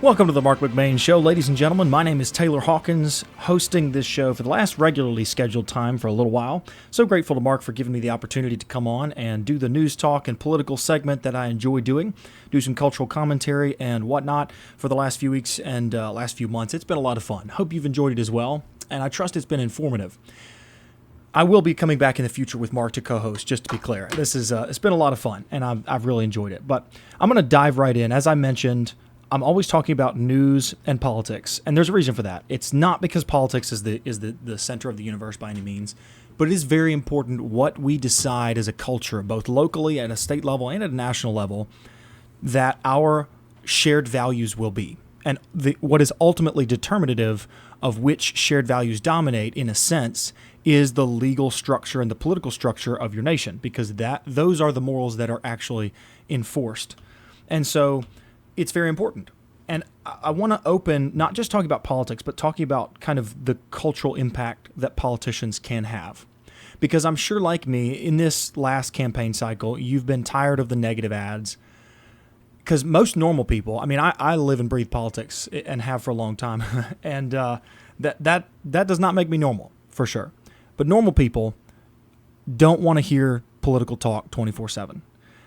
Welcome to the Marc McMain Show, ladies and gentlemen. My name is Taylor Hawkins, hosting this show for the last regularly scheduled time for a little while. So grateful to Marc for giving me the opportunity to come on and do the news talk and political segment that I enjoy doing, do some cultural commentary and whatnot for the last few weeks and last few months. It's been a lot of fun. Hope you've enjoyed it as well, and I trust it's been informative. I will be coming back in the future with Marc to co-host, just to be clear. This is it's been a lot of fun, and I've really enjoyed it. But I'm going to dive right in. As I mentioned, I'm always talking about news and politics, and there's a reason for that. It's not because politics is the center of the universe by any means, but it is very important what we decide as a culture, both locally at a state level and at a national level, that our shared values will be. And what is ultimately determinative of which shared values dominate, in a sense, is the legal structure and the political structure of your nation, because those are the morals that are actually enforced. And so it's very important. And I want to open, not just talking about politics, but talking about kind of the cultural impact that politicians can have. Because I'm sure, like me, in this last campaign cycle, you've been tired of the negative ads. Because most normal people, I mean, I live and breathe politics and have for a long time, and that does not make me normal, for sure. But normal people don't want to hear political talk 24/7.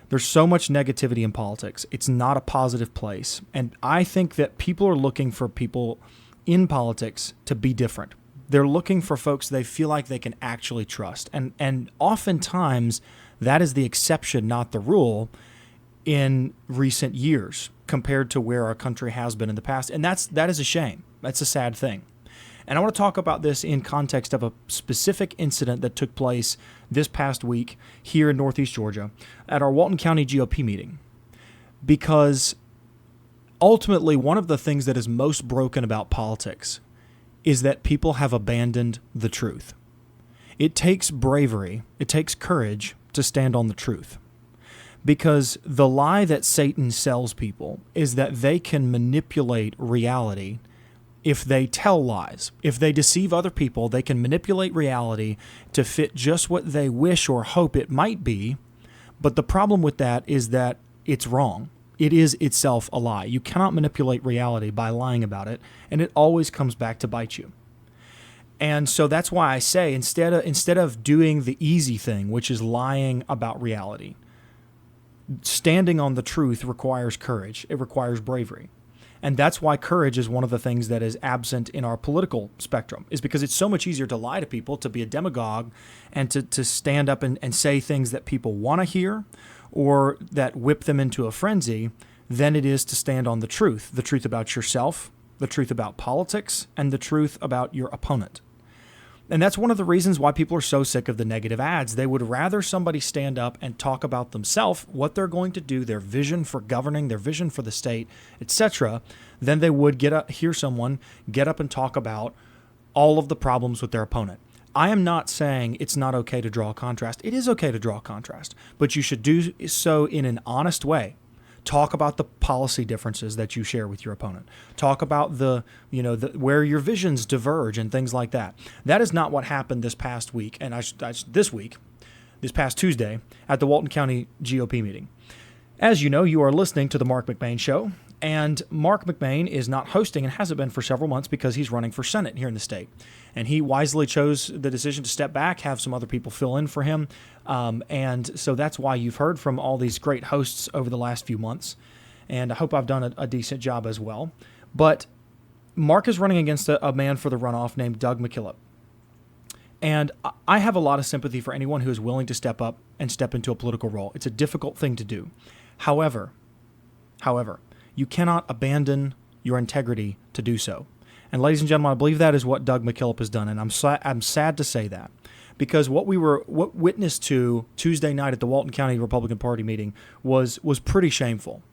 There's so much negativity in politics. It's not a positive place. And I think that people are looking for people in politics to be different. They're looking for folks they feel like they can actually trust. And oftentimes that is the exception, not the rule, in recent years compared to where our country has been in the past. And that is a shame. That's a sad thing. And I want to talk about this in context of a specific incident that took place this past week here in Northeast Georgia at our Walton County GOP meeting. Because ultimately, one of the things that is most broken about politics is that people have abandoned the truth. It takes bravery, it takes courage to stand on the truth. Because the lie that Satan sells people is that they can manipulate reality if they tell lies. If they deceive other people, they can manipulate reality to fit just what they wish or hope it might be. But the problem with that is that it's wrong. It is itself a lie. You cannot manipulate reality by lying about it, and it always comes back to bite you. And so that's why I say instead of doing the easy thing, which is lying about reality, standing on the truth requires courage. It requires bravery. And that's why courage is one of the things that is absent in our political spectrum, is because it's so much easier to lie to people, to be a demagogue, and to stand up and say things that people want to hear or that whip them into a frenzy than it is to stand on the truth about yourself, the truth about politics, and the truth about your opponent. And that's one of the reasons why people are so sick of the negative ads. They would rather somebody stand up and talk about themselves, what they're going to do, their vision for governing, their vision for the state, etc., than they would hear someone get up and talk about all of the problems with their opponent. I am not saying it's not okay to draw a contrast. It is okay to draw a contrast, but you should do so in an honest way. Talk about the policy differences that you share with your opponent. Talk about where your visions diverge and things like that. That is not what happened this past week, and this past Tuesday, at the Walton County GOP meeting. As you know, you are listening to the Marc McMain Show, and Marc McMain is not hosting and hasn't been for several months because he's running for Senate here in the state. And he wisely chose the decision to step back, have some other people fill in for him. And so that's why you've heard from all these great hosts over the last few months. And I hope I've done a decent job as well. But Marc is running against a man for the runoff named Doug McKillop. And I have a lot of sympathy for anyone who is willing to step up and step into a political role. It's a difficult thing to do. However, you cannot abandon your integrity to do so. And ladies and gentlemen, I believe that is what Doug McKillop has done, and I'm sad to say that, because what witnessed to Tuesday night at the Walton County Republican Party meeting was pretty shameful.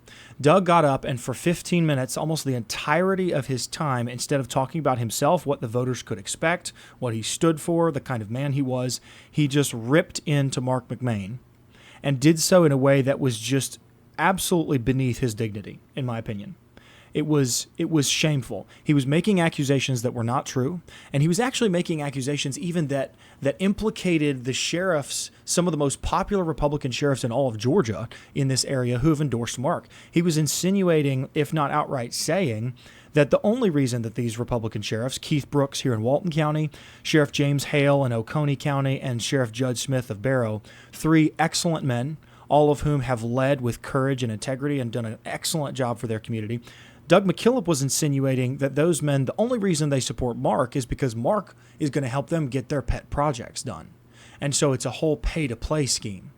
Doug got up and for 15 minutes, almost the entirety of his time, instead of talking about himself, what the voters could expect, what he stood for, the kind of man he was, he just ripped into Marc McMain and did so in a way that was just absolutely beneath his dignity, in my opinion. It was shameful. He was making accusations that were not true, and he was actually making accusations even that implicated the sheriffs, some of the most popular Republican sheriffs in all of Georgia in this area who have endorsed Marc. He was insinuating, if not outright saying, that the only reason that these Republican sheriffs, Keith Brooks here in Walton County, Sheriff James Hale in Oconee County, and Sheriff Judge Smith of Barrow, three excellent men, all of whom have led with courage and integrity and done an excellent job for their community. Doug McKillop was insinuating that those men, the only reason they support Marc is because Marc is going to help them get their pet projects done. And so it's a whole pay-to-play scheme.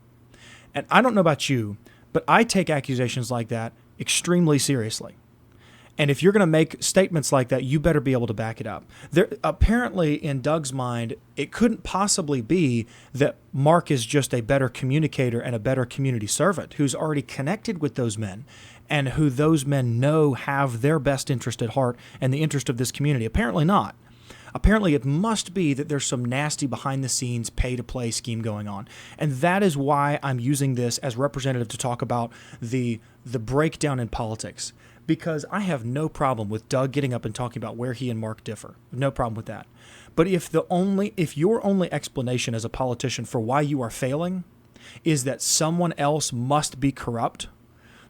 And I don't know about you, but I take accusations like that extremely seriously. And if you're going to make statements like that, you better be able to back it up. There, apparently, in Doug's mind, it couldn't possibly be that Marc is just a better communicator and a better community servant who's already connected with those men and who those men know have their best interest at heart and the interest of this community. Apparently not. Apparently, it must be that there's some nasty behind-the-scenes pay-to-play scheme going on. And that is why I'm using this as representative to talk about the breakdown in politics. Because I have no problem with Doug getting up and talking about where he and Marc differ. No problem with that. But if your only explanation as a politician for why you are failing is that someone else must be corrupt,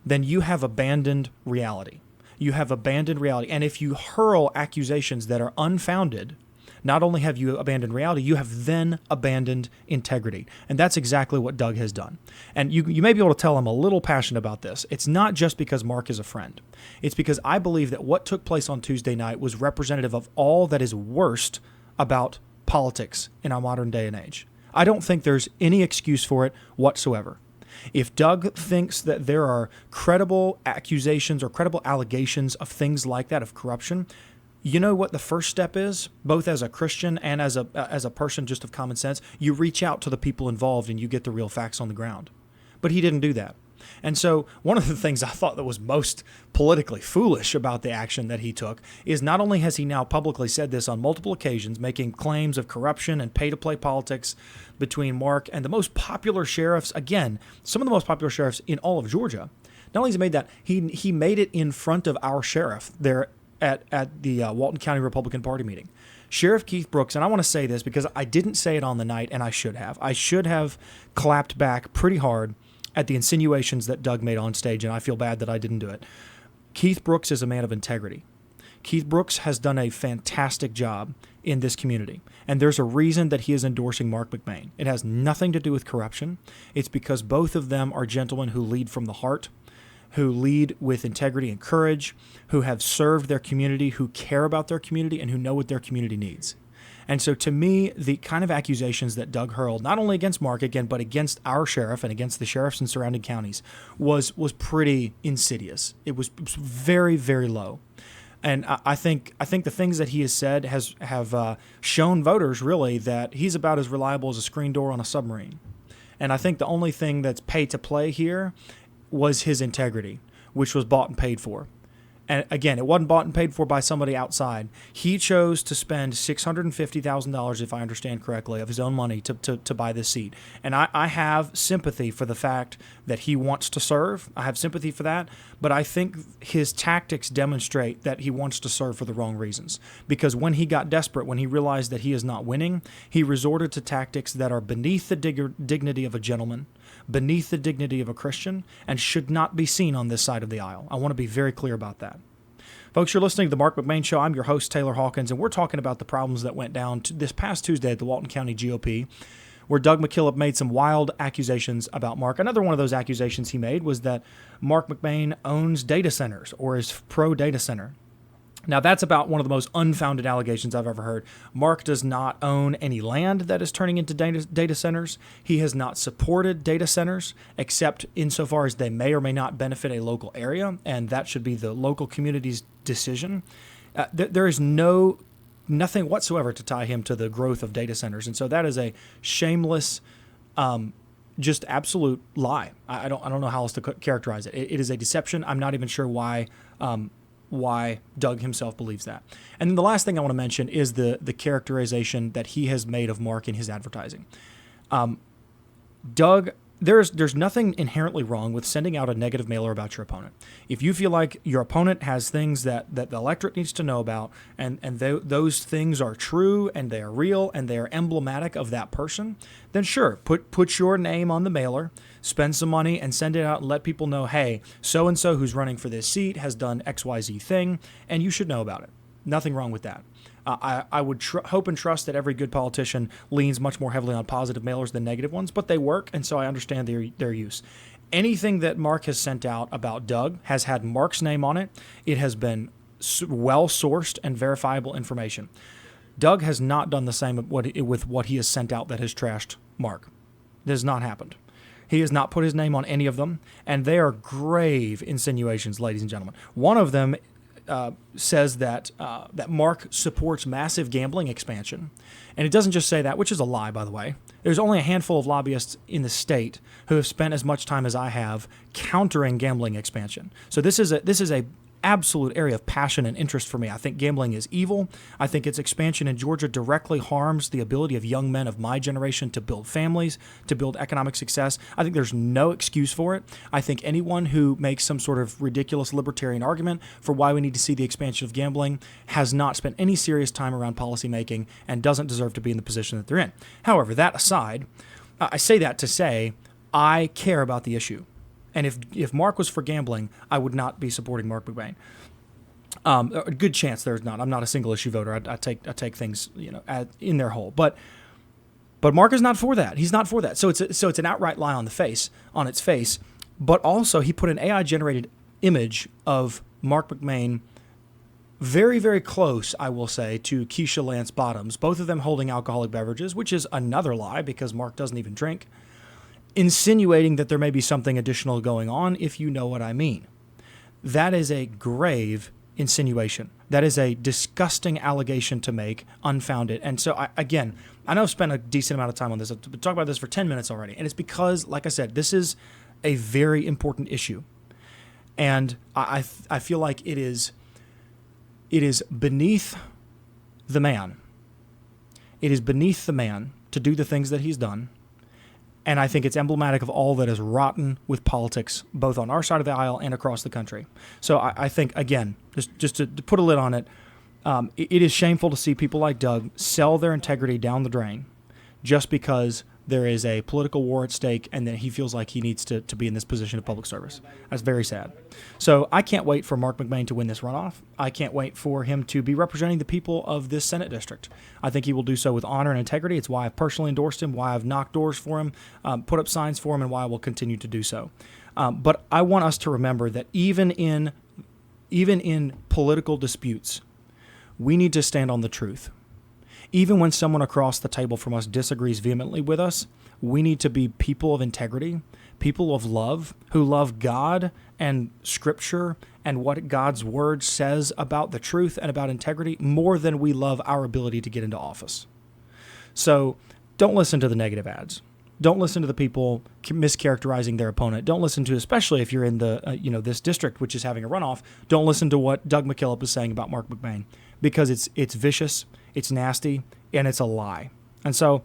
then you have abandoned reality. You have abandoned reality. And if you hurl accusations that are unfounded, not only have you abandoned reality, you have then abandoned integrity. And that's exactly what Doug has done. And you may be able to tell I'm a little passionate about this. It's not just because Marc is a friend. It's because I believe that what took place on Tuesday night was representative of all that is worst about politics in our modern day and age. I don't think there's any excuse for it whatsoever. If Doug thinks that there are credible accusations or credible allegations of things like that, of corruption, you know what the first step is, both as a Christian and as a person just of common sense? You reach out to the people involved and you get the real facts on the ground. But he didn't do that. And so one of the things I thought that was most politically foolish about the action that he took is not only has he now publicly said this on multiple occasions, making claims of corruption and pay-to-play politics between Marc and the most popular sheriffs, again, some of the most popular sheriffs in all of Georgia. Not only has he made that, he made it in front of our sheriff there at the Walton County Republican Party meeting. Sheriff Keith Brooks, and I want to say this because I didn't say it on the night, and I should have. I should have clapped back pretty hard at the insinuations that Doug made on stage, and I feel bad that I didn't do it. Keith Brooks is a man of integrity. Keith Brooks has done a fantastic job in this community, and there's a reason that he is endorsing Marc McMain. It has nothing to do with corruption. It's because both of them are gentlemen who lead from the heart, who lead with integrity and courage, who have served their community, who care about their community, and who know what their community needs. And so to me, the kind of accusations that Doug hurled, not only against Marc again, but against our sheriff and against the sheriffs in surrounding counties, was pretty insidious. It was very, very low. And I think the things that he has said have shown voters really that he's about as reliable as a screen door on a submarine. And I think the only thing that's pay to play here was his integrity, which was bought and paid for. And again, it wasn't bought and paid for by somebody outside. He chose to spend $650,000, if I understand correctly, of his own money to buy this seat. And I have sympathy for the fact that he wants to serve. I have sympathy for that. But I think his tactics demonstrate that he wants to serve for the wrong reasons. Because when he got desperate, when he realized that he is not winning, he resorted to tactics that are beneath the dignity of a gentleman, beneath the dignity of a Christian, and should not be seen on this side of the aisle. I want to be very clear about that. Folks, you're listening to The Marc McMain Show. I'm your host, Taylor Hawkins, and we're talking about the problems that went down this past Tuesday at the Walton County GOP, where Doug McKillop made some wild accusations about Marc. Another one of those accusations he made was that Marc McMain owns data centers or is pro-data center. Now, that's about one of the most unfounded allegations I've ever heard. Marc does not own any land that is turning into data centers. He has not supported data centers, except insofar as they may or may not benefit a local area, and that should be the local community's decision. There is nothing whatsoever to tie him to the growth of data centers, and so that is a shameless, just absolute lie. I don't know how else to characterize it. It is a deception. I'm not even sure why Doug himself believes that. And then the last thing I want to mention is the characterization that he has made of Marc in his advertising. Doug there's nothing inherently wrong with sending out a negative mailer about your opponent. If you feel like your opponent has things that the electorate needs to know about, and those things are true and they are real and they are emblematic of that person, then sure, put your name on the mailer, spend some money and send it out and let people know, hey, so-and-so who's running for this seat has done XYZ thing, and you should know about it. Nothing wrong with that. I would hope and trust that every good politician leans much more heavily on positive mailers than negative ones, but they work, and so I understand their use. Anything that Marc has sent out about Doug has had Marc's name on it. It has been well-sourced and verifiable information. Doug has not done the same with what he has sent out that has trashed Marc. This has not happened. He has not put his name on any of them, and they are grave insinuations, ladies and gentlemen. One of them says that Marc supports massive gambling expansion. And it doesn't just say that, which is a lie, by the way. There's only a handful of lobbyists in the state who have spent as much time as I have countering gambling expansion. So this is a absolute area of passion and interest for me. I think gambling is evil. I think its expansion in Georgia directly harms the ability of young men of my generation to build families, to build economic success. I think there's no excuse for it. I think anyone who makes some sort of ridiculous libertarian argument for why we need to see the expansion of gambling has not spent any serious time around policymaking and doesn't deserve to be in the position that they're in. However, that aside, I say that to say I care about the issue. And if Marc was for gambling, I would not be supporting Marc McMain. A good chance there's not. I'm not a single issue voter. I take things in their whole. But Marc is not for that. He's not for that. So it's an outright lie on its face. But also he put an AI generated image of Marc McMain very, very close, I will say, to Keisha Lance Bottoms, both of them holding alcoholic beverages, which is another lie because Marc doesn't even drink, insinuating that there may be something additional going on, if you know what I mean. That is a grave insinuation. That is a disgusting allegation to make, unfounded. And so, I know I've spent a decent amount of time on this. I've been talking about this for 10 minutes already. And it's because, like I said, this is a very important issue. And I feel like it is beneath the man. It is beneath the man to do the things that he's done. And I think it's emblematic of all that is rotten with politics, both on our side of the aisle and across the country. So I think, again, just to put a lid on it, it is shameful to see people like Doug sell their integrity down the drain just because there is a political war at stake and that he feels like he needs to be in this position of public service. That's very sad. So I can't wait for Marc McMain to win this runoff. I can't wait for him to be representing the people of this Senate district. I think he will do so with honor and integrity. It's why I've personally endorsed him, why I've knocked doors for him, put up signs for him, and why I will continue to do so. But I want us to remember that even in political disputes, we need to stand on the truth. Even when someone across the table from us disagrees vehemently with us, we need to be people of integrity, people of love, who love God and Scripture and what God's Word says about the truth and about integrity more than we love our ability to get into office. So don't listen to the negative ads. Don't listen to the people mischaracterizing their opponent. Don't listen to, especially if you're in the this district which is having a runoff, don't listen to what Doug McKillop is saying about Marc McMain because it's vicious. It's nasty, and it's a lie. And so,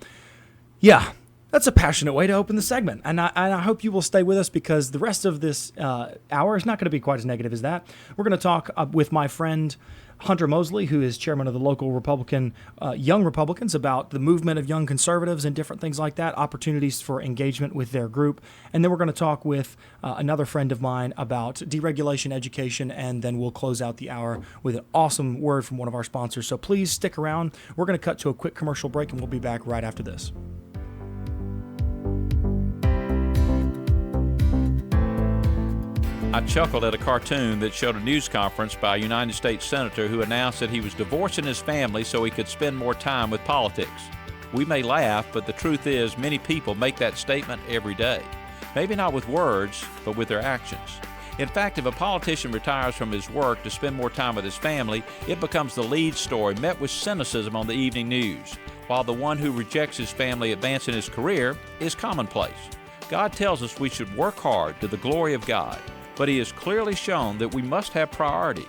yeah, that's a passionate way to open the segment. And I hope you will stay with us because the rest of this hour is not going to be quite as negative as that. We're going to talk with my friend Hunter Mosley, who is chairman of the local Republican, Young Republicans, about the movement of young conservatives and different things like that, opportunities for engagement with their group. And then we're going to talk with another friend of mine about deregulation education, and then we'll close out the hour with an awesome word from one of our sponsors. So please stick around. We're going to cut to a quick commercial break, and we'll be back right after this. I chuckled at a cartoon that showed a news conference by a United States senator who announced that he was divorcing his family so he could spend more time with politics. We may laugh, but the truth is many people make that statement every day. Maybe not with words, but with their actions. In fact, if a politician retires from his work to spend more time with his family, it becomes the lead story met with cynicism on the evening news, while the one who rejects his family advancing his career is commonplace. God tells us we should work hard to the glory of God. But he has clearly shown that we must have priorities.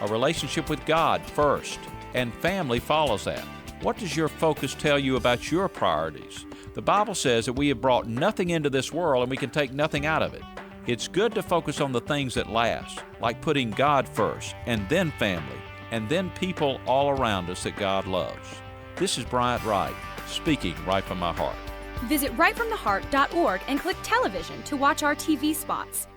A relationship with God first, and family follows that. What does your focus tell you about your priorities? The Bible says that we have brought nothing into this world and we can take nothing out of it. It's good to focus on the things that last, like putting God first, and then family, and then people all around us that God loves. This is Bryant Wright, speaking right from my heart. Visit rightfromtheheart.org and click television to watch our TV spots.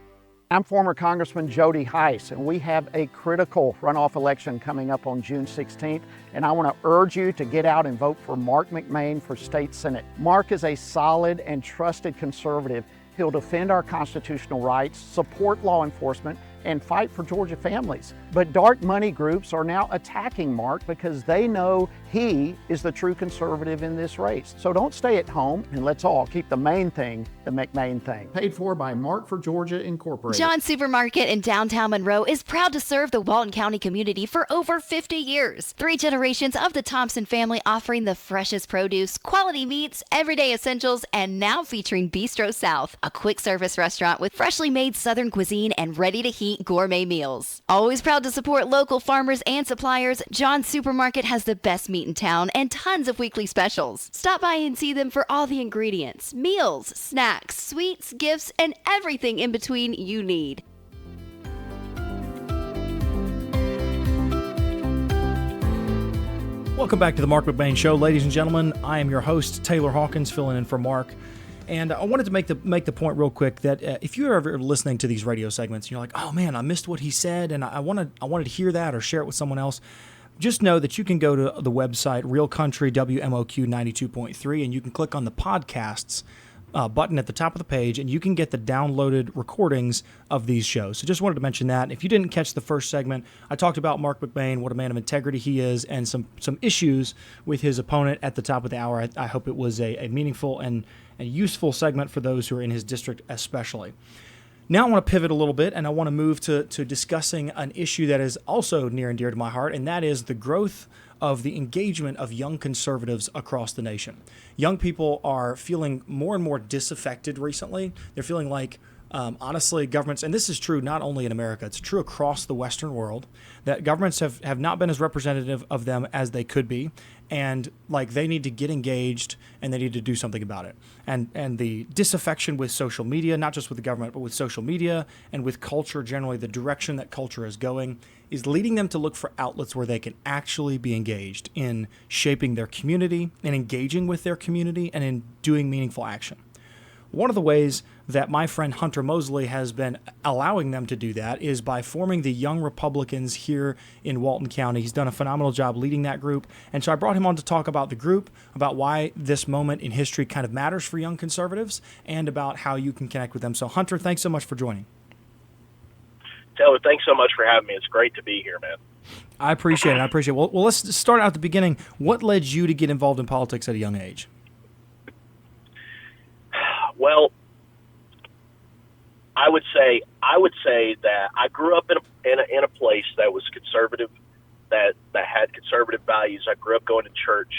I'm former Congressman Jody Heiss, and we have a critical runoff election coming up on June 16th, and I want to urge you to get out and vote for Marc McMain for State Senate. Marc is a solid and trusted conservative. He'll defend our constitutional rights, support law enforcement, and fight for Georgia families. But dark money groups are now attacking Marc because they know he is the true conservative in this race. So don't stay at home, and let's all keep the main thing the McMain thing. Paid for by Marc for Georgia Incorporated. John's Supermarket in downtown Monroe is proud to serve the Walton County community for over 50 years. 3 generations of the Thompson family offering the freshest produce, quality meats, everyday essentials, and now featuring Bistro South, a quick service restaurant with freshly made Southern cuisine and ready-to-heat gourmet meals. Always proud to support local farmers and suppliers, John's Supermarket has the best meat in town and tons of weekly specials. Stop by and see them for all the ingredients, meals, snacks, sweets, gifts, and everything in between you need. Welcome back to the Marc McMain Show, ladies and gentlemen. I am your host, Taylor Hawkins, filling in for Marc. And I wanted to make the point real quick that if you're ever listening to these radio segments and you're like, oh man, I missed what he said, and I wanted to hear that or share it with someone else, just know that you can go to the website Real Country WMOQ 92.3, and you can click on the podcasts button at the top of the page, and you can get the downloaded recordings of these shows. So just wanted to mention that. If you didn't catch the first segment, I talked about Marc McMain, what a man of integrity he is, and some issues with his opponent at the top of the hour. I hope it was a meaningful and a useful segment for those who are in his district especially. Now I want to pivot a little bit, and I want to move to discussing an issue that is also near and dear to my heart, and that is the growth of the engagement of young conservatives across the nation. Young people are feeling more and more disaffected recently. They're feeling like, honestly, governments, and this is true not only in America, it's true across the Western world, that governments have not been as representative of them as they could be, and like they need to get engaged and they need to do something about it. And the disaffection with social media, not just with the government, but with social media and with culture generally, the direction that culture is going, is leading them to look for outlets where they can actually be engaged in shaping their community and engaging with their community and in doing meaningful action. One of the ways that my friend Hunter Mosley has been allowing them to do that is by forming the Young Republicans here in Walton County. He's done a phenomenal job leading that group. And so I brought him on to talk about the group, about why this moment in history kind of matters for young conservatives, and about how you can connect with them. So Hunter, thanks so much for joining. Taylor, thanks so much for having me. It's great to be here, man. I appreciate it. Well, let's start out at the beginning. What led you to get involved in politics at a young age? Well, I would say that I grew up in a place that was conservative, that had conservative values. I grew up going to church.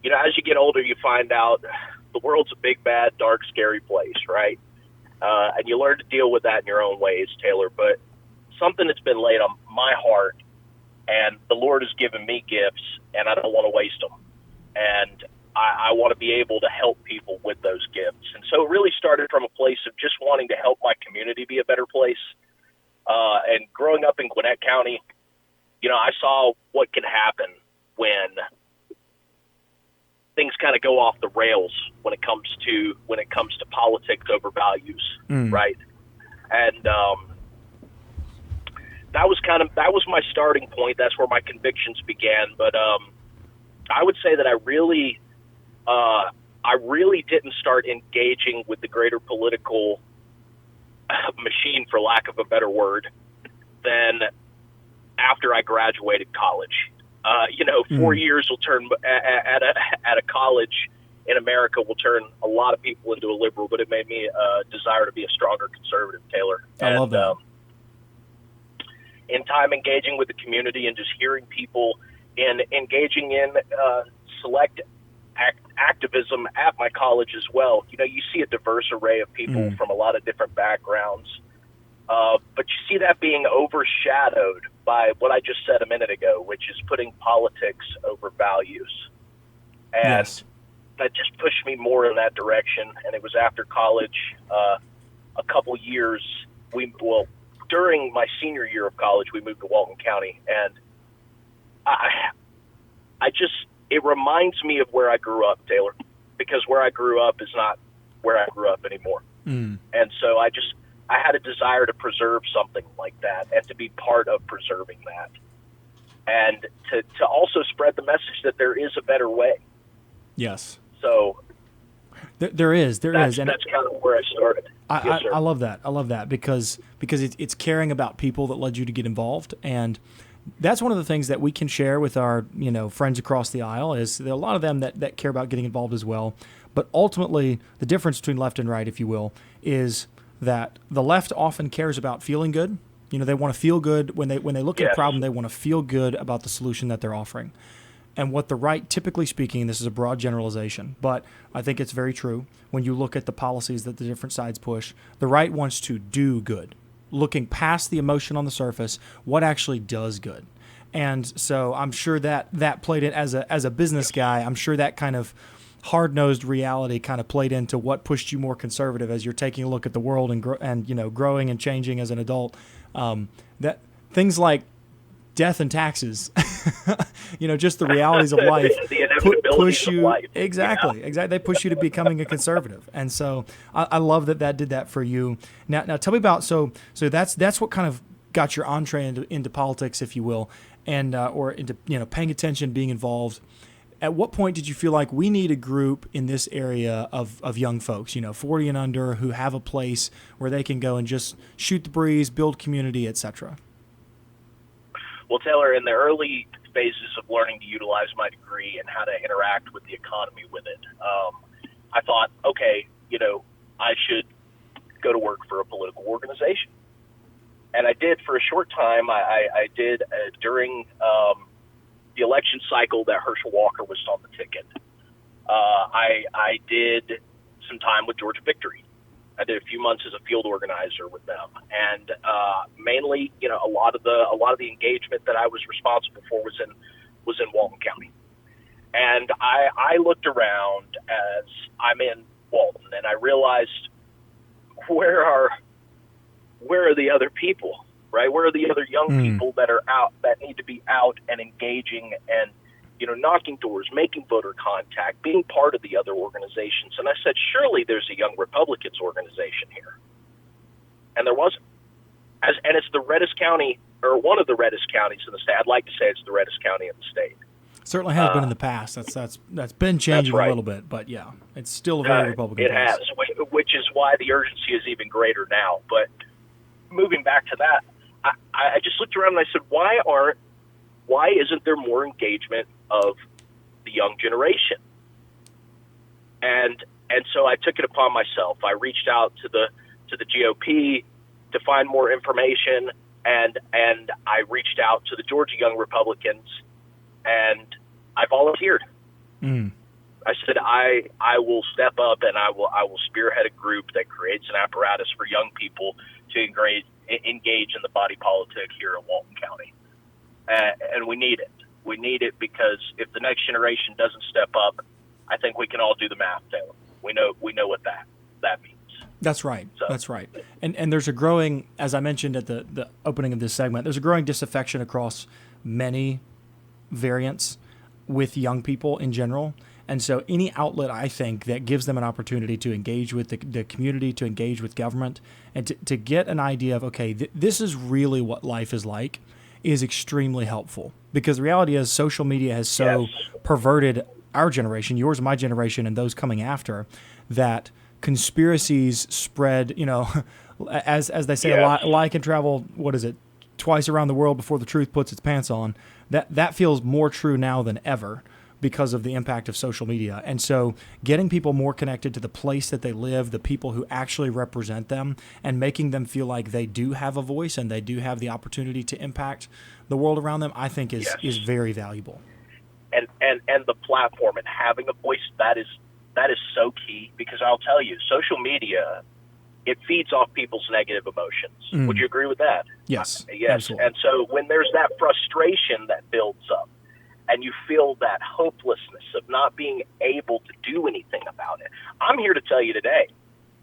You know, as you get older, you find out the world's a big, bad, dark, scary place, right? And you learn to deal with that in your own ways, Taylor. But something that's been laid on my heart, and the Lord has given me gifts, and I don't want to waste them. And I want to be able to help people with those gifts. And so it really started from a place of just wanting to help my community be a better place. And growing up in Gwinnett County, you know, I saw what can happen when things kind of go off the rails when it comes to politics over values, right? And that was my starting point. That's where my convictions began. But I would say that I really didn't start engaging with the greater political machine, for lack of a better word, than after I graduated college. 4 years will turn at a college in America will turn a lot of people into a liberal, but it made me desire to be a stronger conservative, Taylor. I love that. In time engaging with the community and just hearing people and engaging in select activism at my college as well. You know, you see a diverse array of people from a lot of different backgrounds, but you see that being overshadowed by what I just said a minute ago, which is putting politics over values. And yes. that just pushed me more in that direction. And it was after college, a couple years. During my senior year of college, we moved to Walton County, and it reminds me of where I grew up, Taylor, because where I grew up is not where I grew up anymore. And so I had a desire to preserve something like that and to be part of preserving that, and to also spread the message that there is a better way. Yes. So there is, and that's kind of where I started. I love that. I love that because it's caring about people that led you to get involved, and that's one of the things that we can share with our friends across the aisle. Is there are a lot of them that care about getting involved as well, but ultimately the difference between left and right, if you will, is that the left often cares about feeling good. They want to feel good when they look at a problem. They want to feel good about the solution that they're offering. And what the right, typically speaking, this is a broad generalization, but I think it's very true. When you look at the policies that the different sides push, the right wants to do good, looking past the emotion on the surface, what actually does good. And so I'm sure that played it as a business guy. I'm sure that kind of hard-nosed reality kind of played into what pushed you more conservative as you're taking a look at the world and growing and changing as an adult. That things like death and taxes, just the realities of life push you. Life. Exactly. They push you to becoming a conservative. And so I love that did that for you. Now tell me about, so that's what kind of got your entree into politics, if you will, and, or into, paying attention, being involved. At what point did you feel like we need a group in this area of young folks, 40 and under, who have a place where they can go and just shoot the breeze, build community, etc.? Well, Taylor, in the early phases of learning to utilize my degree and how to interact with the economy with it, I thought, okay, I should go to work for a political organization. And I did for a short time. I did during the election cycle that Herschel Walker was on the ticket. I did some time with Georgia Victory. I did a few months as a field organizer with them, and mainly, a lot of the engagement that I was responsible for was in Walton County. And I looked around as I'm in Walton, and I realized where are the other people, right? Where are the other young people that are out, that need to be out and engaging and knocking doors, making voter contact, being part of the other organizations. And I said, surely there's a Young Republicans organization here. And there wasn't. And it's the reddest county, or one of the reddest counties in the state. I'd like to say it's the reddest county in the state. Certainly has been in the past. That's been changing a little bit, but yeah, it's still a very Republican place. It has, which is why the urgency is even greater now. But moving back to that, I just looked around and I said, why isn't there more engagement of the young generation? And so I took it upon myself. I reached out to the GOP to find more information, and I reached out to the Georgia Young Republicans, and I volunteered. I said I will step up and I will spearhead a group that creates an apparatus for young people to engage in the body politic here in Walton County. And we need it. We need it because if the next generation doesn't step up, I think we can all do the math, Taylor. We know what that means. That's right. So. That's right. And there's a growing, as I mentioned at the opening of this segment, there's a growing disaffection across many variants with young people in general. And so any outlet, I think, that gives them an opportunity to engage with the community, to engage with government, and to get an idea of, okay, this is really what life is like, is extremely helpful. Because the reality is social media has so perverted our generation, yours and my generation, and those coming after, that conspiracies spread, as they say, a lie can travel, twice around the world before the truth puts its pants on. That feels more true now than ever, because of the impact of social media. And so getting people more connected to the place that they live, the people who actually represent them, and making them feel like they do have a voice and they do have the opportunity to impact the world around them, I think is very valuable. And the platform and having a voice, that is so key, because I'll tell you, social media, it feeds off people's negative emotions. Would you agree with that? Yes. Yes. Absolutely. And so when there's that frustration that builds up, and you feel that hopelessness of not being able to do anything about it, I'm here to tell you today,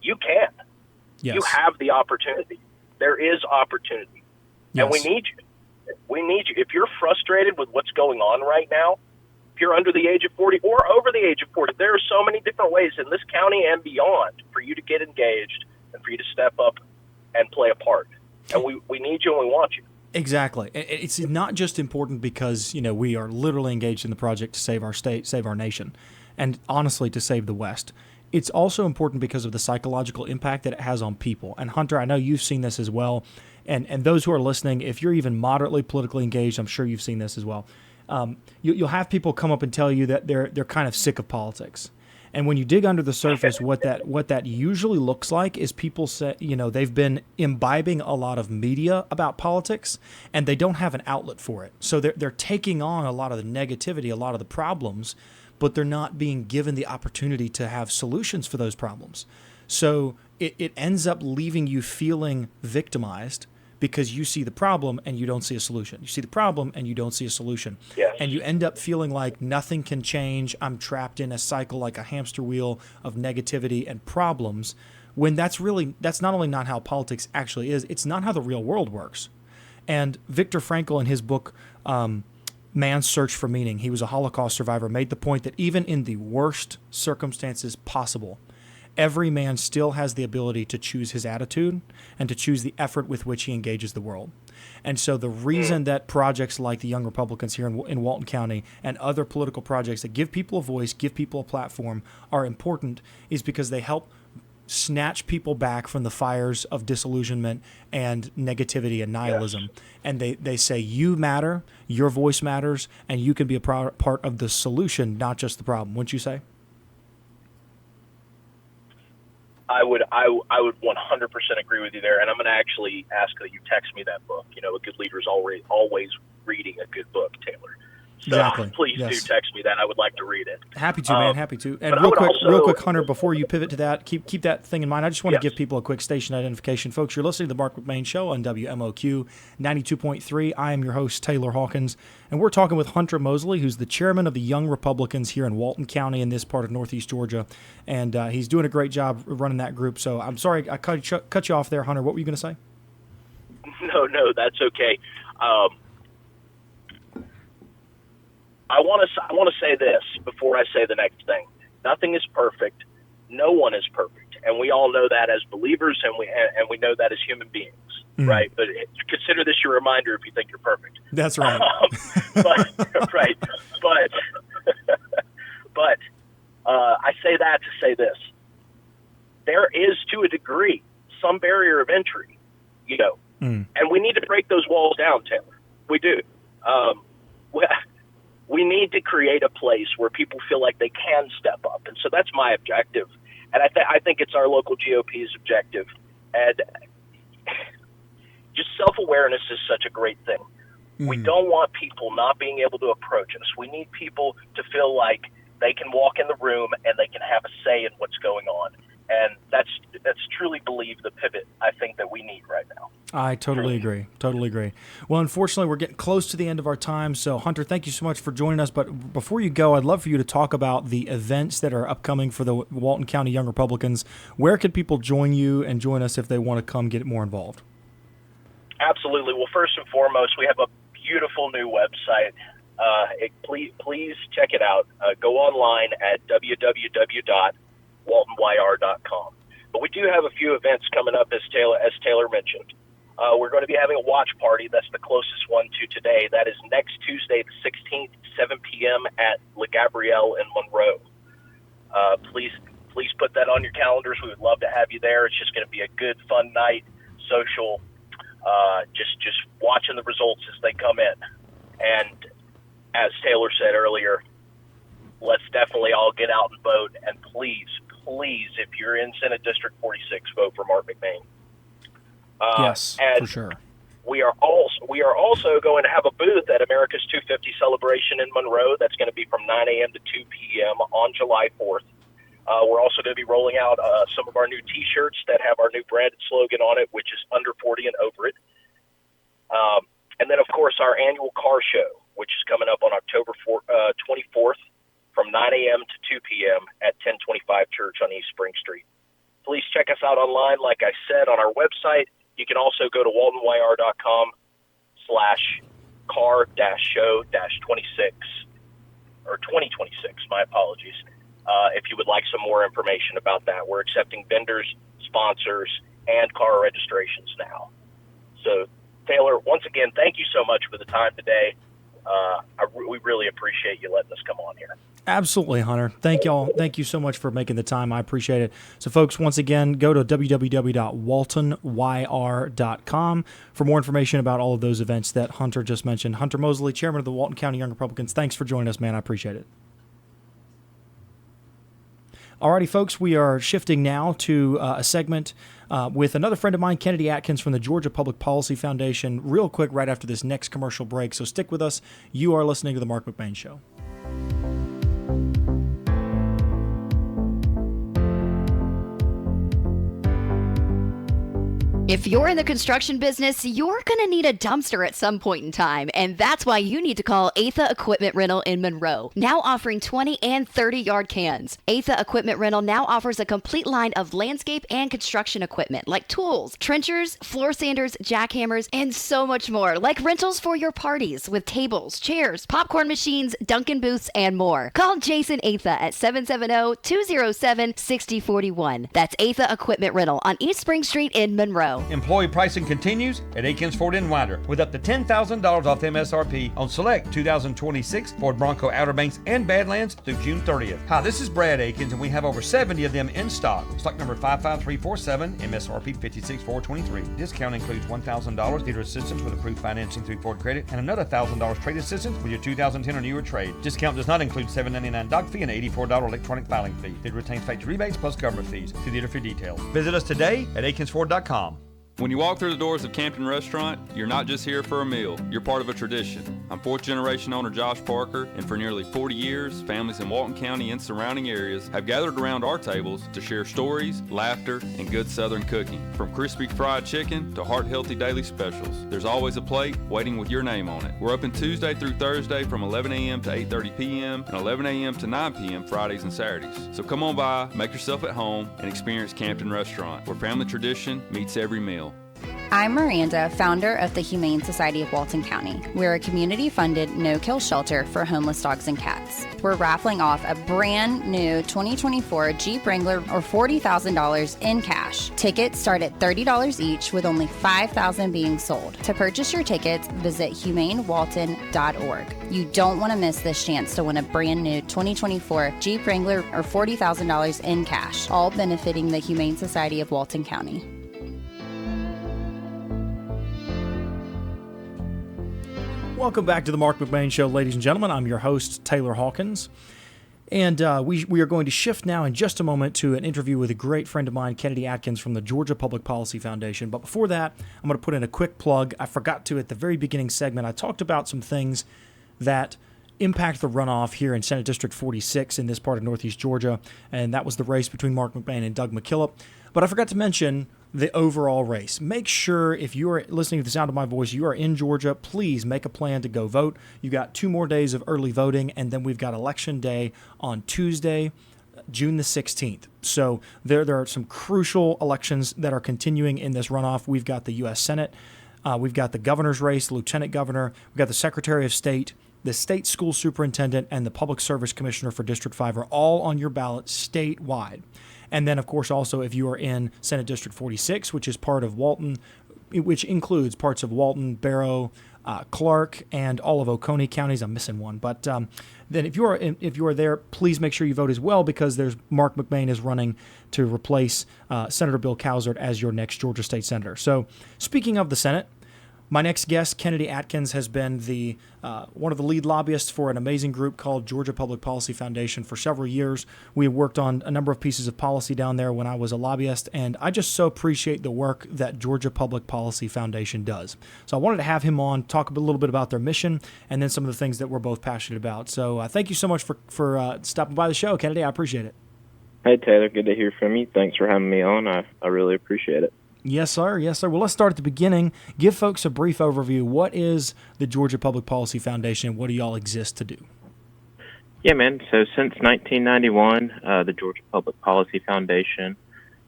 you can. Yes. You have the opportunity. There is opportunity. Yes. And we need you. We need you. If you're frustrated with what's going on right now, if you're under the age of 40 or over the age of 40, there are so many different ways in this county and beyond for you to get engaged and for you to step up and play a part. And we need you and we want you. Exactly. It's not just important because, we are literally engaged in the project to save our state, save our nation, and honestly, to save the West. It's also important because of the psychological impact that it has on people. And Hunter, I know you've seen this as well. And those who are listening, if you're even moderately politically engaged, I'm sure you've seen this as well. You'll have people come up and tell you that they're kind of sick of politics. And when you dig under the surface, what that usually looks like is people say, they've been imbibing a lot of media about politics, and they don't have an outlet for it. So they're taking on a lot of the negativity, a lot of the problems, but they're not being given the opportunity to have solutions for those problems. So it ends up leaving you feeling victimized because you see the problem and you don't see a solution. You see the problem and you don't see a solution. Yes. And you end up feeling like nothing can change. I'm trapped in a cycle like a hamster wheel of negativity and problems, when that's not only not how politics actually is, it's not how the real world works. And Viktor Frankl, in his book, Man's Search for Meaning, he was a Holocaust survivor, made the point that even in the worst circumstances possible, every man still has the ability to choose his attitude and to choose the effort with which he engages the world. And so the reason that projects like the Young Republicans here in Walton County and other political projects that give people a voice, give people a platform are important is because they help snatch people back from the fires of disillusionment and negativity and nihilism. Yes. And they say, you matter, your voice matters, and you can be a part of the solution, not just the problem. Wouldn't you say? I would 100% agree with you there, and I'm going to actually ask that you text me that book. A good leader is always reading a good book, Taylor. So exactly. Please do text me that. I would like to read it. Happy to, man. Happy to. And real quick, Hunter, before you pivot to that, keep that thing in mind. I just want to give people a quick station identification. Folks, you're listening to the Marc McMain Show on WMOQ 92.3. I am your host, Taylor Hawkins, and we're talking with Hunter Mosley, who's the chairman of the Young Republicans here in Walton County in this part of Northeast Georgia, and he's doing a great job running that group. So I'm sorry I cut you off there, Hunter. What were you going to say? No, that's okay. I want to say this before I say the next thing. Nothing is perfect. No one is perfect, and we all know that as believers, and we know that as human beings, right? But consider this your reminder if you think you're perfect. That's right. Right. But I say that to say this: there is, to a degree, some barrier of entry, and we need to break those walls down, Taylor. We do. We need to create a place where people feel like they can step up. And so that's my objective. And I think it's our local GOP's objective. And just self-awareness is such a great thing. We don't want people not being able to approach us. We need people to feel like they can walk in the room and they can have a say in what's going on. And that's truly believe the pivot I think that we need right now. I totally agree. Well, unfortunately, we're getting close to the end of our time. So, Hunter, thank you so much for joining us. But before you go, I'd love for you to talk about the events that are upcoming for the Walton County Young Republicans. Where can people join you and join us if they want to come get more involved? Absolutely. Well, first and foremost, we have a beautiful new website. Please check it out. Go online at www.waltonyr.com. But we do have a few events coming up, as Taylor mentioned. We're going to be having a watch party. That's the closest one to today. That is next Tuesday, the 16th, 7 p.m. at La Gabrielle in Monroe. Please put that on your calendars. We would love to have you there. It's just going to be a good, fun night, social, just watching the results as they come in. And as Taylor said earlier, let's definitely all get out and vote. And please, if you're in Senate District 46, vote for Marc McMain. Yes, and for sure. We are also going to have a booth at America's 250 celebration in Monroe. That's going to be from 9 a.m. to 2 p.m. on July 4th. We're also going to be rolling out some of our new T-shirts that have our new branded slogan on it, which is under 40 and over it. And then, of course, our annual car show. which is coming up on October 24th from 9 a.m. to 2 p.m. at 1025 Church on East Spring Street. Please check us out online, like I said, on our website. You can also go to waltonYR.com/car-show-26 or 2026, my apologies, if you would like some more information about that. We're accepting vendors, sponsors, and car registrations now. So, Taylor, once again, thank you so much for the time today. We really appreciate you letting us come on here. Absolutely, Hunter. Thank y'all. Thank you so much for making the time. I appreciate it. So, folks, once again, go to www.waltonyr.com for more information about all of those events that Hunter just mentioned. Hunter Mosley, Chairman of the Walton County Young Republicans, thanks for joining us, man. I appreciate it. Alrighty, folks, we are shifting now to a segment with another friend of mine, Kennedy Atkins from the Georgia Public Policy Foundation, real quick right after this next commercial break. So stick with us. You are listening to The Marc McMain Show. If you're in the construction business, you're going to need a dumpster at some point in time, and that's why you need to call Atha Equipment Rental in Monroe, now offering 20 and 30-yard cans. Atha Equipment Rental now offers a complete line of landscape and construction equipment like tools, trenchers, floor sanders, jackhammers, and so much more, like rentals for your parties with tables, chairs, popcorn machines, Dunkin' booths, and more. Call Jason Atha at 770-207-6041. That's Atha Equipment Rental on East Spring Street in Monroe. Employee pricing continues at Akins Ford in Winder with up to $10,000 off MSRP on select 2026 Ford Bronco Outer Banks and Badlands through June 30th. Hi, this is Brad Akins, and we have over 70 of them in stock. Stock number 55347, MSRP 56423. Discount includes $1,000 dealer assistance with approved financing through Ford Credit and another $1,000 trade assistance with your 2010 or newer trade. Discount does not include $7.99 doc fee and $84 electronic filing fee. It retains factory rebates plus government fees. See dealer for details. Visit us today at akinsford.com. When you walk through the doors of Campton Restaurant, you're not just here for a meal, you're part of a tradition. I'm fourth generation owner Josh Parker, and for nearly 40 years, families in Walton County and surrounding areas have gathered around our tables to share stories, laughter, and good Southern cooking. From crispy fried chicken to heart-healthy daily specials, there's always a plate waiting with your name on it. We're open Tuesday through Thursday from 11 a.m. to 8:30 p.m. and 11 a.m. to 9 p.m. Fridays and Saturdays. So come on by, make yourself at home, and experience Campton Restaurant, where family tradition meets every meal. I'm Miranda, founder of the Humane Society of Walton County. We're a community-funded, no-kill shelter for homeless dogs and cats. We're raffling off a brand new 2024 Jeep Wrangler or $40,000 in cash. Tickets start at $30 each, with only $5,000 being sold. To purchase your tickets, visit humanewalton.org. You don't want to miss this chance to win a brand new 2024 Jeep Wrangler or $40,000 in cash, all benefiting the Humane Society of Walton County. Welcome back to the Marc McMain Show, ladies and gentlemen. I'm your host, Taylor Hawkins. And we are going to shift now in just a moment to an interview with a great friend of mine, Kennedy Atkins from the Georgia Public Policy Foundation. But before that, I'm going to put in a quick plug. I forgot to at the very beginning segment. I talked about some things that impact the runoff here in Senate District 46 in this part of Northeast Georgia, and that was the race between Marc McMain and Doug McKillop. But I forgot to mention the overall race. Make sure if you are listening to the sound of my voice, you are in Georgia, please make a plan to go vote. You've got 2 more days of early voting, and then we've got Election Day on Tuesday, June the 16th. So there are some crucial elections that are continuing in this runoff. We've got the U.S. Senate, we've got the governor's race, the lieutenant governor, we've got the Secretary of State, the state school superintendent, and the public service commissioner for District 5 are all on your ballot statewide. And then, of course, also if you are in Senate District 46, which is part of Walton, which includes parts of Walton, Barrow, Clark, and all of Oconee counties. I'm missing one. But then if you are there, please make sure you vote as well, because there's Marc McMain is running to replace Senator Bill Cowsert as your next Georgia State Senator. So speaking of the Senate, my next guest, Kennedy Atkins, has been the one of the lead lobbyists for an amazing group called Georgia Public Policy Foundation for several years. We have worked on a number of pieces of policy down there when I was a lobbyist, and I just so appreciate the work that Georgia Public Policy Foundation does. So I wanted to have him on, talk a little bit about their mission, and then some of the things that we're both passionate about. So thank you so much for stopping by the show, Kennedy. I appreciate it. Hey, Taylor. Good to hear from you. Thanks for having me on. I really appreciate it. Yes, sir. Yes, sir. Well, let's start at the beginning. Give folks a brief overview. What is the Georgia Public Policy Foundation? What do y'all exist to do? Yeah, man. So since 1991, the Georgia Public Policy Foundation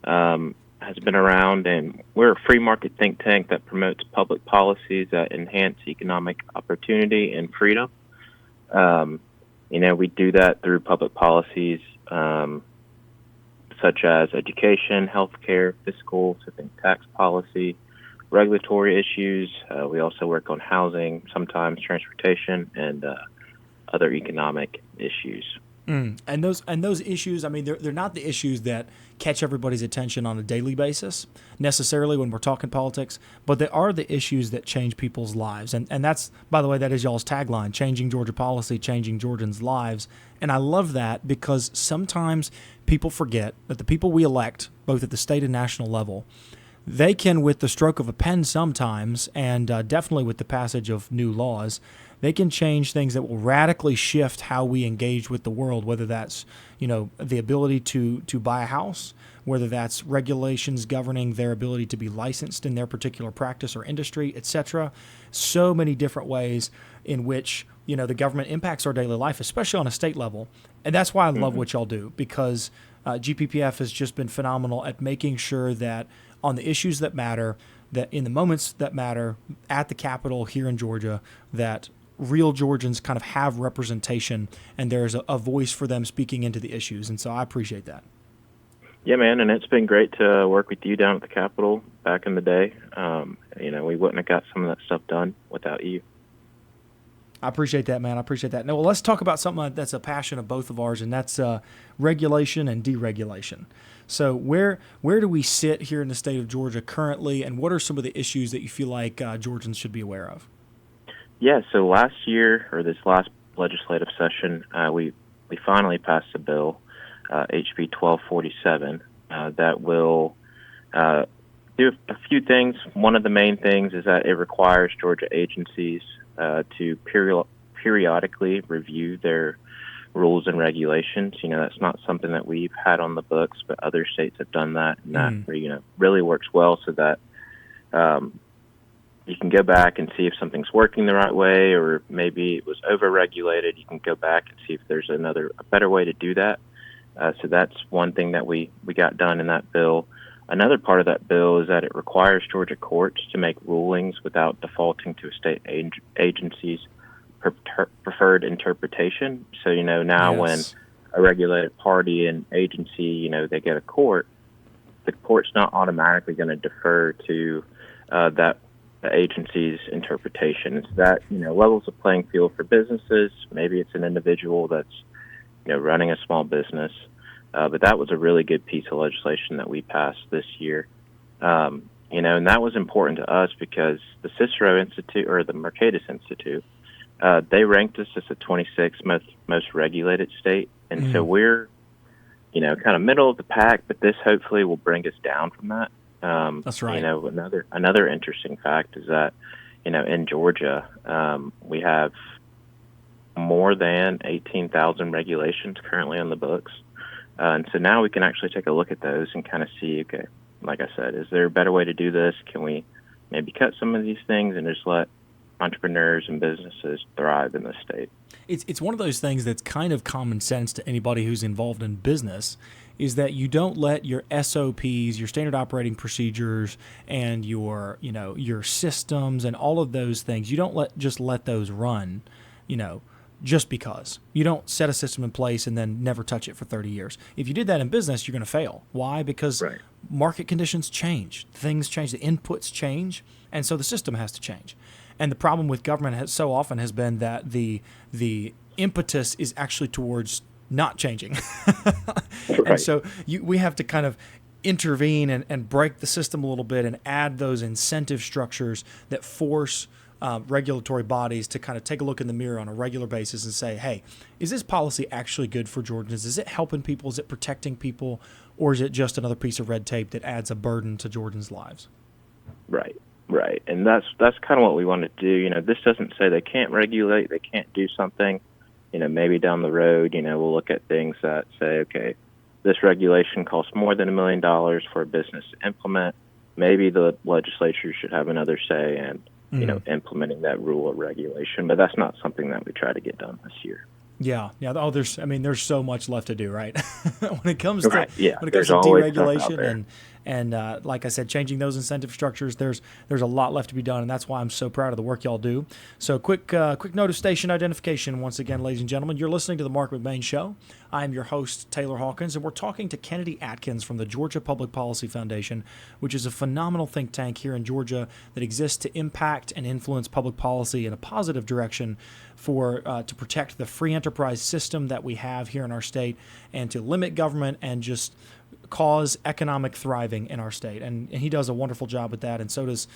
has been around, and we're a free market think tank that promotes public policies that enhance economic opportunity and freedom. We do that through public policies such as education, healthcare, fiscal, so think tax policy, regulatory issues. We also work on housing, sometimes transportation, and other economic issues. And those issues, I mean, they're not the issues that catch everybody's attention on a daily basis necessarily when we're talking politics, but they are the issues that change people's lives. And that's, by the way, that is y'all's tagline: changing Georgia policy, changing Georgians' lives. And I love that because sometimes people forget that the people we elect, both at the state and national level, they can, with the stroke of a pen sometimes, and definitely with the passage of new laws, they can change things that will radically shift how we engage with the world, whether that's, the ability to buy a house, whether that's regulations governing their ability to be licensed in their particular practice or industry, etc. So many different ways in which, the government impacts our daily life, especially on a state level. And that's why I love what y'all do, because GPPF has just been phenomenal at making sure that on the issues that matter, that in the moments that matter at the Capitol here in Georgia, that real Georgians kind of have representation and there's a voice for them speaking into the issues. And so I appreciate that. Yeah, man, and it's been great to work with you down at the Capitol back in the day. We wouldn't have got some of that stuff done without you. I appreciate that, man. I appreciate that. Now, well, let's talk about something that's a passion of both of ours, and that's regulation and deregulation. So where do we sit here in the state of Georgia currently, and what are some of the issues that you feel like Georgians should be aware of? Yeah, so last year, or this last legislative session, we finally passed a bill, HB 1247, that will do a few things. One of the main things is that it requires Georgia agencies to periodically review their rules and regulations. That's not something that we've had on the books, but other states have done that, and that really works well, so that you can go back and see if something's working the right way, or maybe it was over-regulated. You can go back and see if there's a better way to do that. So that's one thing that we got done in that bill. Another part of that bill is that it requires Georgia courts to make rulings without defaulting to a state agency's preferred interpretation. So, now when a regulated party and agency, they get a court, the court's not automatically going to defer to the agency's interpretation. So that, levels the playing field for businesses. Maybe it's an individual that's, running a small business. But that was a really good piece of legislation that we passed this year. And that was important to us because the Cicero Institute, or the Mercatus Institute, they ranked us as the 26th most regulated state. And so we're, kind of middle of the pack, but this hopefully will bring us down from that. That's right. Another interesting fact is that, in Georgia, we have more than 18,000 regulations currently on the books. And so now we can actually take a look at those and kind of see, okay, like I said, is there a better way to do this? Can we maybe cut some of these things and just let entrepreneurs and businesses thrive in the state? It's one of those things that's kind of common sense to anybody who's involved in business, is that you don't let your SOPs, your standard operating procedures, and your systems and all of those things, you don't let those run, just because. You don't set a system in place and then never touch it for 30 years. If you did that in business, you're going to fail. Why? Because market conditions change. Things change. The inputs change. And so the system has to change. And the problem with government so often has been that the impetus is actually towards not changing. And so we have to kind of intervene and break the system a little bit and add those incentive structures that force regulatory bodies to kind of take a look in the mirror on a regular basis and say, hey, is this policy actually good for Georgians? Is it helping people? Is it protecting people? Or is it just another piece of red tape that adds a burden to Georgians' lives? Right. And that's kind of what we want to do. This doesn't say they can't regulate, they can't do something. Maybe down the road, we'll look at things that say, okay, this regulation costs more than $1 million for a business to implement. maybe the legislature should have another say in, implementing that rule or regulation. But that's not something that we try to get done this year. Yeah. Oh, there's so much left to do, right? when it comes to always stuff out there. deregulation and like I said, changing those incentive structures, there's a lot left to be done, and that's why I'm so proud of the work y'all do. So quick note of station identification once again, ladies and gentlemen. You're listening to the Marc McMain Show. I am your host, Taylor Hawkins, and we're talking to Kennedy Atkins from the Georgia Public Policy Foundation, which is a phenomenal think tank here in Georgia that exists to impact and influence public policy in a positive direction to protect the free enterprise system that we have here in our state and to limit government and just cause economic thriving in our state. And he does a wonderful job with that, and so does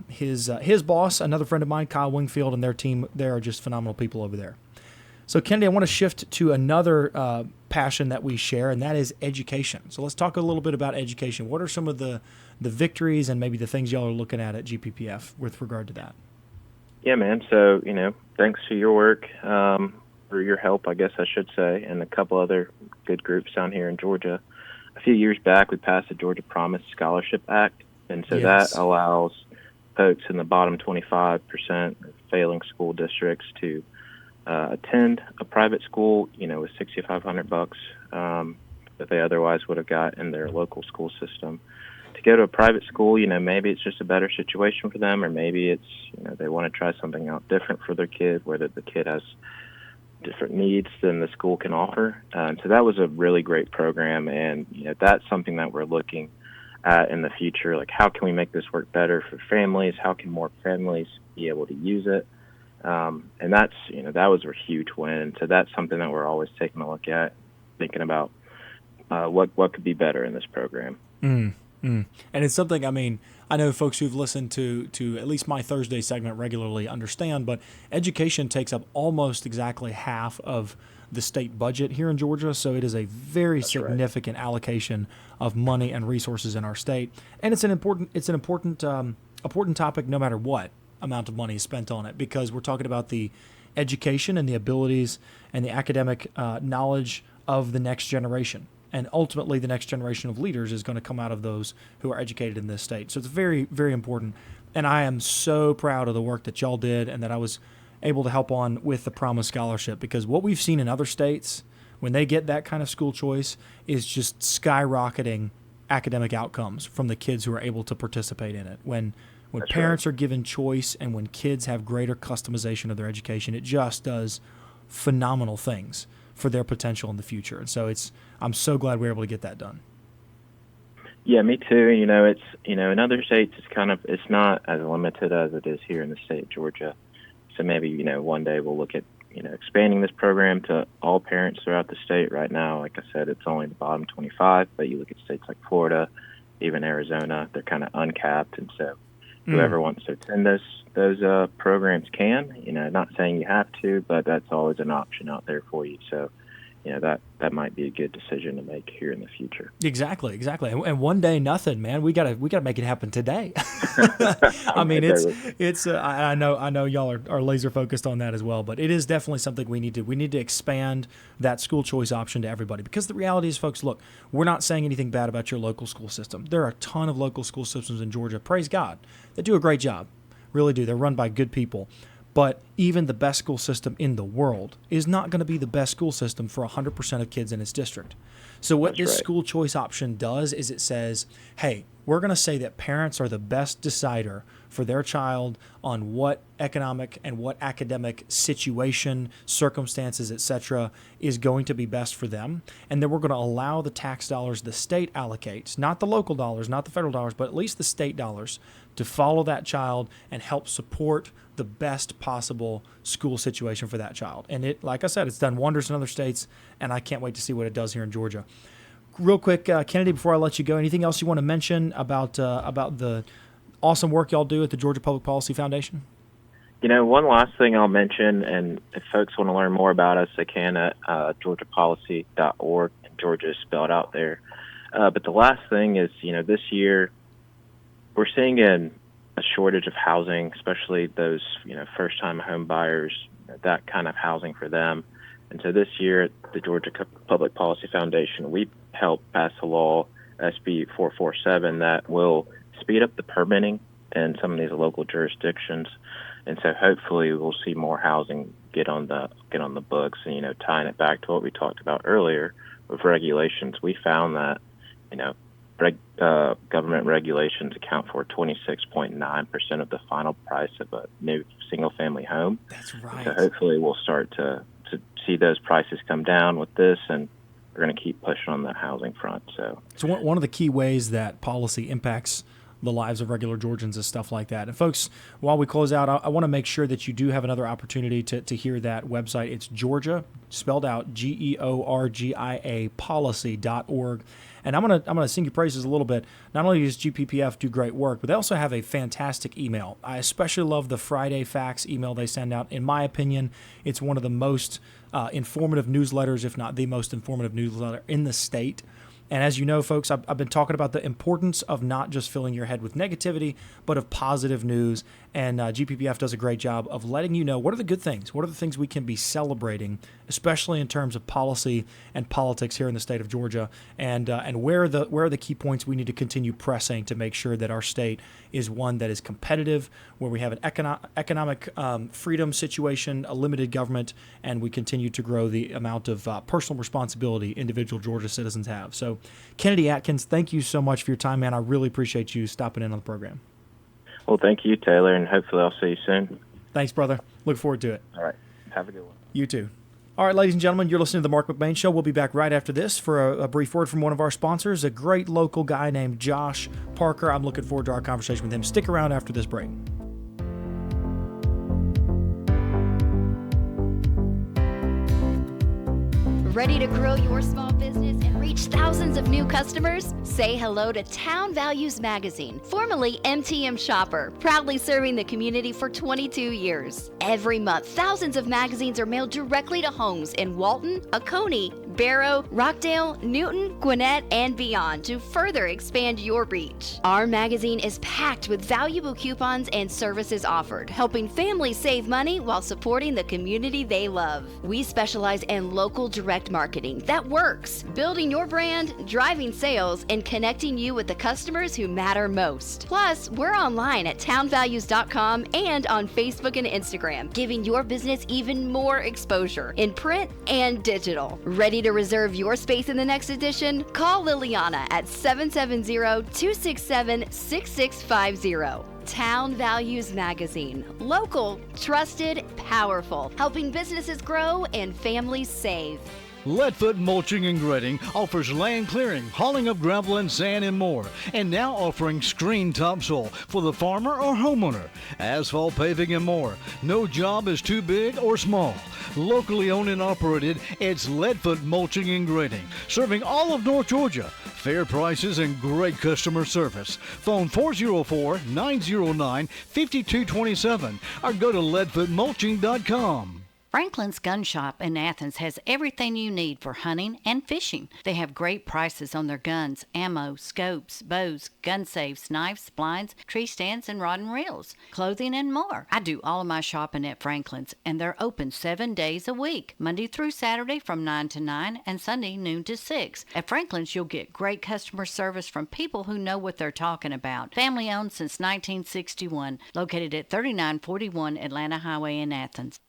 his boss, another friend of mine, Kyle Wingfield, and their team. They are just phenomenal people over there. So, Kennedy, I want to shift to another passion that we share, and that is education. So let's talk a little bit about education. What are some of the victories and maybe the things y'all are looking at GPPF with regard to that? Yeah, man. So, thanks for your work, for your help, I guess I should say, and a couple other good groups down here in Georgia. A few years back, we passed the Georgia Promise Scholarship Act, and so that allows folks in the bottom 25% failing school districts to attend a private school, with $6,500 that they otherwise would have got in their local school system. To go to a private school, maybe it's just a better situation for them, or maybe it's, they want to try something out different for their kid, where the kid has different needs than the school can offer. So that was a really great program, and that's something that we're looking at in the future. Like, how can we make this work better for families? How can more families be able to use it? And that's, that was a huge win. So that's something that we're always taking a look at, thinking about what could be better in this program. And it's something, I know folks who've listened to at least my Thursday segment regularly understand, but education takes up almost exactly half of the state budget here in Georgia. So it is a very significant allocation of money and resources in our state. And it's an important topic no matter what amount of money is spent on it, because we're talking about the education and the abilities and the academic knowledge of the next generation. And ultimately, the next generation of leaders is going to come out of those who are educated in this state. So it's very, very important. And I am so proud of the work that y'all did and that I was able to help on with the Promise Scholarship, because what we've seen in other states, when they get that kind of school choice, is just skyrocketing academic outcomes from the kids who are able to participate in it. When parents are given choice and when kids have greater customization of their education, it just does phenomenal things for their potential in the future. And so I'm so glad we were able to get that done. Yeah, me too. It's, in other states, it's not as limited as it is here in the state of Georgia. So maybe, one day we'll look at, expanding this program to all parents throughout the state. Right now, like I said, it's only the bottom 25, but you look at states like Florida, even Arizona, they're kind of uncapped. And so whoever wants to attend those programs can, not saying you have to, but that's always an option out there for you. So, that might be a good decision to make here in the future. Exactly. And one day, nothing, man. We gotta make it happen today. It's. I know y'all are laser focused on that as well, but it is definitely something we need to expand that school choice option to everybody, because the reality is, folks, look, we're not saying anything bad about your local school system. There are a ton of local school systems in Georgia. Praise God, they do a great job, really do. They're run by good people. But even the best school system in the world is not going to be the best school system for 100% of kids in its district. So what this school choice option does is it says, hey, we're going to say that parents are the best decider for their child on what economic and what academic situation, circumstances, etc., is going to be best for them. And then we're going to allow the tax dollars the state allocates, not the local dollars, not the federal dollars, but at least the state dollars, to follow that child and help support the best possible school situation for that child. And it, like I said, it's done wonders in other states, and I can't wait to see what it does here in Georgia. Real quick, Kennedy, before I let you go, anything else you want to mention about the awesome work y'all do at the Georgia Public Policy Foundation? One last thing I'll mention, and if folks want to learn more about us, they can at georgiapolicy.org, and Georgia is spelled out there. But the last thing is, this year we're seeing a shortage of housing, especially those, first-time home buyers, that kind of housing for them. And so this year at the Georgia Public Policy Foundation, we helped pass a law, SB 447, that will speed up the permitting in some of these local jurisdictions. And so hopefully we'll see more housing get on the books. And, tying it back to what we talked about earlier with regulations, we found that, government regulations account for 26.9% of the final price of a new single-family home. That's right. So hopefully we'll start to see those prices come down with this, and we're going to keep pushing on the housing front. So one of the key ways that policy impacts the lives of regular Georgians is stuff like that. And folks, while we close out, I want to make sure that you do have another opportunity to hear that website. It's Georgia, spelled out Georgia, policy.org. And I'm gonna sing your praises a little bit. Not only does GPPF do great work, but they also have a fantastic email. I especially love the Friday Facts email they send out. In my opinion, it's one of the most informative newsletters, if not the most informative newsletter in the state. And as you know, folks, I've been talking about the importance of not just filling your head with negativity, but of positive news. And GPPF does a great job of letting you know what are the good things, what are the things we can be celebrating, especially in terms of policy and politics here in the state of Georgia, and where are the key points we need to continue pressing to make sure that our state is one that is competitive, where we have an economic freedom situation, a limited government, and we continue to grow the amount of personal responsibility individual Georgia citizens have. So, Kennedy Atkins, thank you so much for your time, man. I really appreciate you stopping in on the program. Well, thank you, Taylor, and hopefully I'll see you soon. Thanks, brother. Look forward to it. All right. Have a good one. You too. All right, ladies and gentlemen, you're listening to The Marc McMain Show. We'll be back right after this for a brief word from one of our sponsors, a great local guy named Josh Parker. I'm looking forward to our conversation with him. Stick around after this break. Ready to grow your small business and reach thousands of new customers? Say hello to Town Values Magazine, formerly MTM Shopper, proudly serving the community for 22 years. Every month, thousands of magazines are mailed directly to homes in Walton, Oconee, Barrow, Rockdale, Newton, Gwinnett, and beyond to further expand your reach. Our magazine is packed with valuable coupons and services offered, helping families save money while supporting the community they love. We specialize in local direct marketing that works, building your brand, driving sales, and connecting you with the customers who matter most. Plus, we're online at townvalues.com and on Facebook and Instagram, giving your business even more exposure in print and digital. Ready to reserve your space in the next edition? Call Liliana at 770-267-6650. Town Values Magazine. Local, trusted, powerful, helping businesses grow and families save. Leadfoot Mulching and Grading offers land clearing, hauling of gravel and sand, and more. And now offering screen topsoil for the farmer or homeowner. Asphalt paving and more. No job is too big or small. Locally owned and operated, it's Leadfoot Mulching and Grading, serving all of North Georgia. Fair prices and great customer service. Phone 404-909-5227 or go to leadfootmulching.com. Franklin's Gun Shop in Athens has everything you need for hunting and fishing. They have great prices on their guns, ammo, scopes, bows, gun safes, knives, blinds, tree stands, and rod and reels, clothing, and more. I do all of my shopping at Franklin's, and they're open 7 days a week, Monday through Saturday from 9 to 9 and Sunday noon to 6. At Franklin's, you'll get great customer service from people who know what they're talking about. Family owned since 1961, located at 3941 Atlanta Highway in Athens.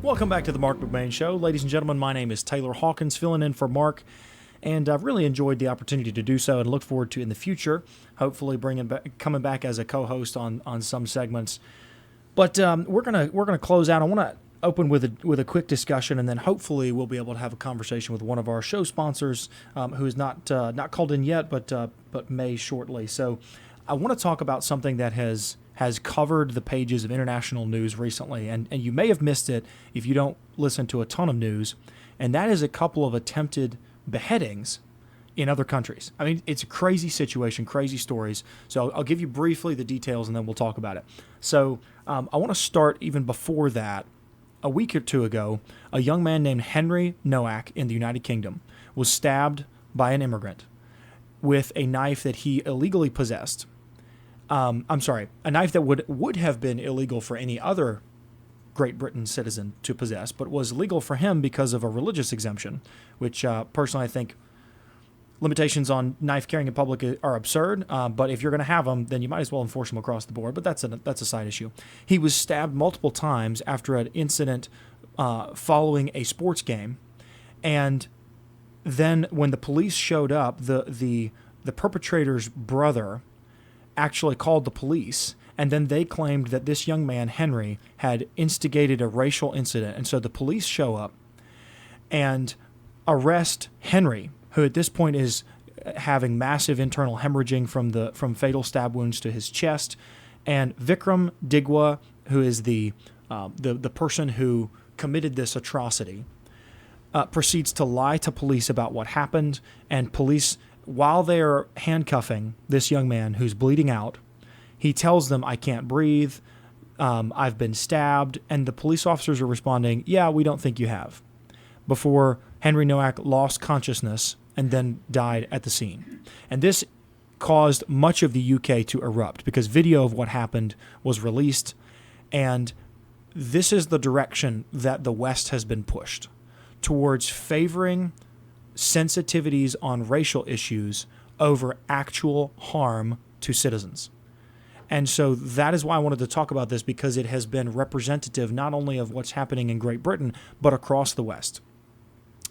Welcome back to the Marc McMain Show. Ladies and gentlemen, my name is Taylor Hawkins, filling in for Marc, and I've really enjoyed the opportunity to do so and look forward to, in the future, hopefully coming back as a co-host on some segments. But we're gonna close out. I want to open with a quick discussion, and then hopefully we'll be able to have a conversation with one of our show sponsors, who is not called in yet, but may shortly. So I want to talk about something that has covered the pages of international news recently, and you may have missed it if you don't listen to a ton of news, and that is a couple of attempted beheadings in other countries. I mean, it's a crazy situation, crazy stories, so I'll give you briefly the details, and then we'll talk about it. So I want to start even before that. A week or two ago, a young man named Henry Nowak in the United Kingdom was stabbed by an immigrant with a knife that he illegally possessed. A knife that would have been illegal for any other Great Britain citizen to possess, but was legal for him because of a religious exemption, which personally I think limitations on knife carrying in public are absurd, but if you're going to have them, then you might as well enforce them across the board, but that's a side issue. He was stabbed multiple times after an incident following a sports game, and then when the police showed up, the perpetrator's brother actually called the police, and then they claimed that this young man, Henry, had instigated a racial incident. And so the police show up and arrest Henry, who at this point is having massive internal hemorrhaging from fatal stab wounds to his chest, and Vikram Digwa, who is the person who committed this atrocity, proceeds to lie to police about what happened, and police, while they are handcuffing this young man who's bleeding out, he tells them, "I can't breathe, I've been stabbed," and the police officers are responding, "Yeah, we don't think you have," before Henry Nowak lost consciousness and then died at the scene. And this caused much of the UK to erupt because video of what happened was released, and this is the direction that the West has been pushed towards favoring sensitivities on racial issues over actual harm to citizens. And so that is why I wanted to talk about this, because it has been representative not only of what's happening in Great Britain, but across the West.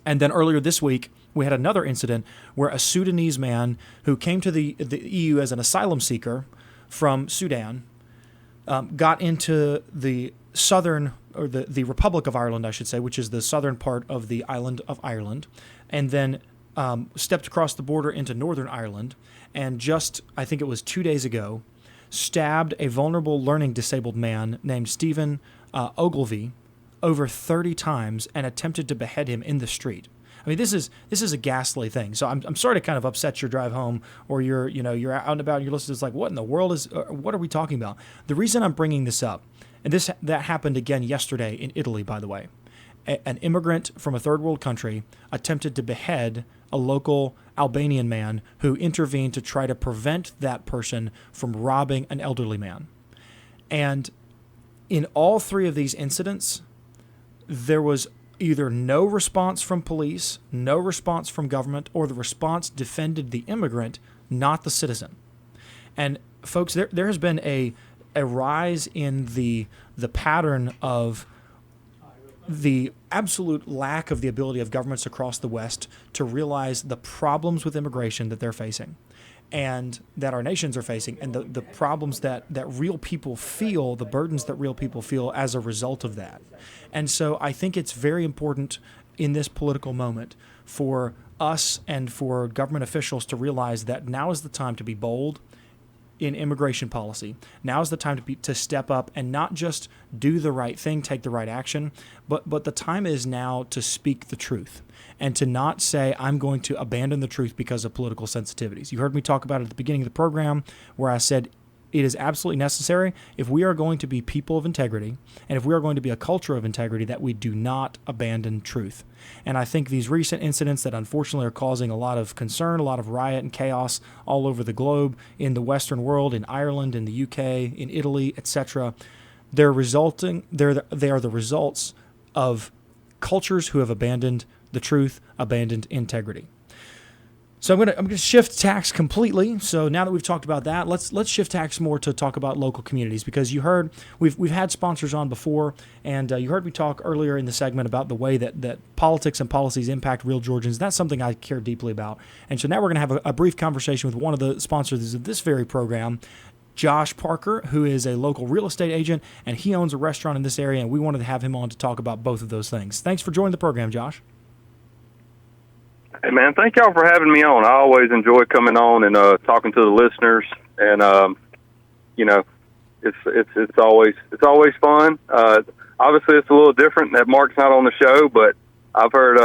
And then earlier this week, we had another incident where a Sudanese man who came to the EU as an asylum seeker from Sudan got into the southern, or the Republic of Ireland, I should say, which is the southern part of the island of Ireland, and then stepped across the border into Northern Ireland, and just, I think it was 2 days ago, stabbed a vulnerable learning disabled man named Stephen Ogilvie over 30 times and attempted to behead him in the street. I mean, this is a ghastly thing. So I'm sorry to kind of upset your drive home, or you're out and about and you're listening. It's like, what in the world what are we talking about? The reason I'm bringing this up, and that happened again yesterday in Italy, by the way. An immigrant from a third world country attempted to behead a local Albanian man who intervened to try to prevent that person from robbing an elderly man. And in all three of these incidents, there was either no response from police, no response from government, or the response defended the immigrant, not the citizen. And folks, there has been a rise in the pattern of the absolute lack of the ability of governments across the West to realize the problems with immigration that they're facing and that our nations are facing, and the problems that real people feel, the burdens that real people feel as a result of that. And so I think it's very important in this political moment for us and for government officials to realize that now is the time to be bold in immigration policy. Now is the time to step up and not just do the right thing, take the right action, but the time is now to speak the truth and to not say, I'm going to abandon the truth because of political sensitivities. You heard me talk about it at the beginning of the program where I said it is absolutely necessary, if we are going to be people of integrity and if we are going to be a culture of integrity, that we do not abandon truth. And I think these recent incidents that unfortunately are causing a lot of concern, a lot of riot and chaos all over the globe, in the Western world, in Ireland, in the UK, in Italy, etc., they are the results of cultures who have abandoned the truth, abandoned integrity. So I'm gonna shift tacks completely. So now that we've talked about that, let's shift tacks more to talk about local communities, because you heard we've had sponsors on before, and you heard me talk earlier in the segment about the way that politics and policies impact real Georgians. That's something I care deeply about. And so now we're gonna have a brief conversation with one of the sponsors of this very program, Josh Parker, who is a local real estate agent, and he owns a restaurant in this area, and we wanted to have him on to talk about both of those things. Thanks for joining the program, Josh. Hey, man, thank y'all for having me on. I always enjoy coming on and talking to the listeners, and it's always fun. Obviously, it's a little different that Mark's not on the show, but I've heard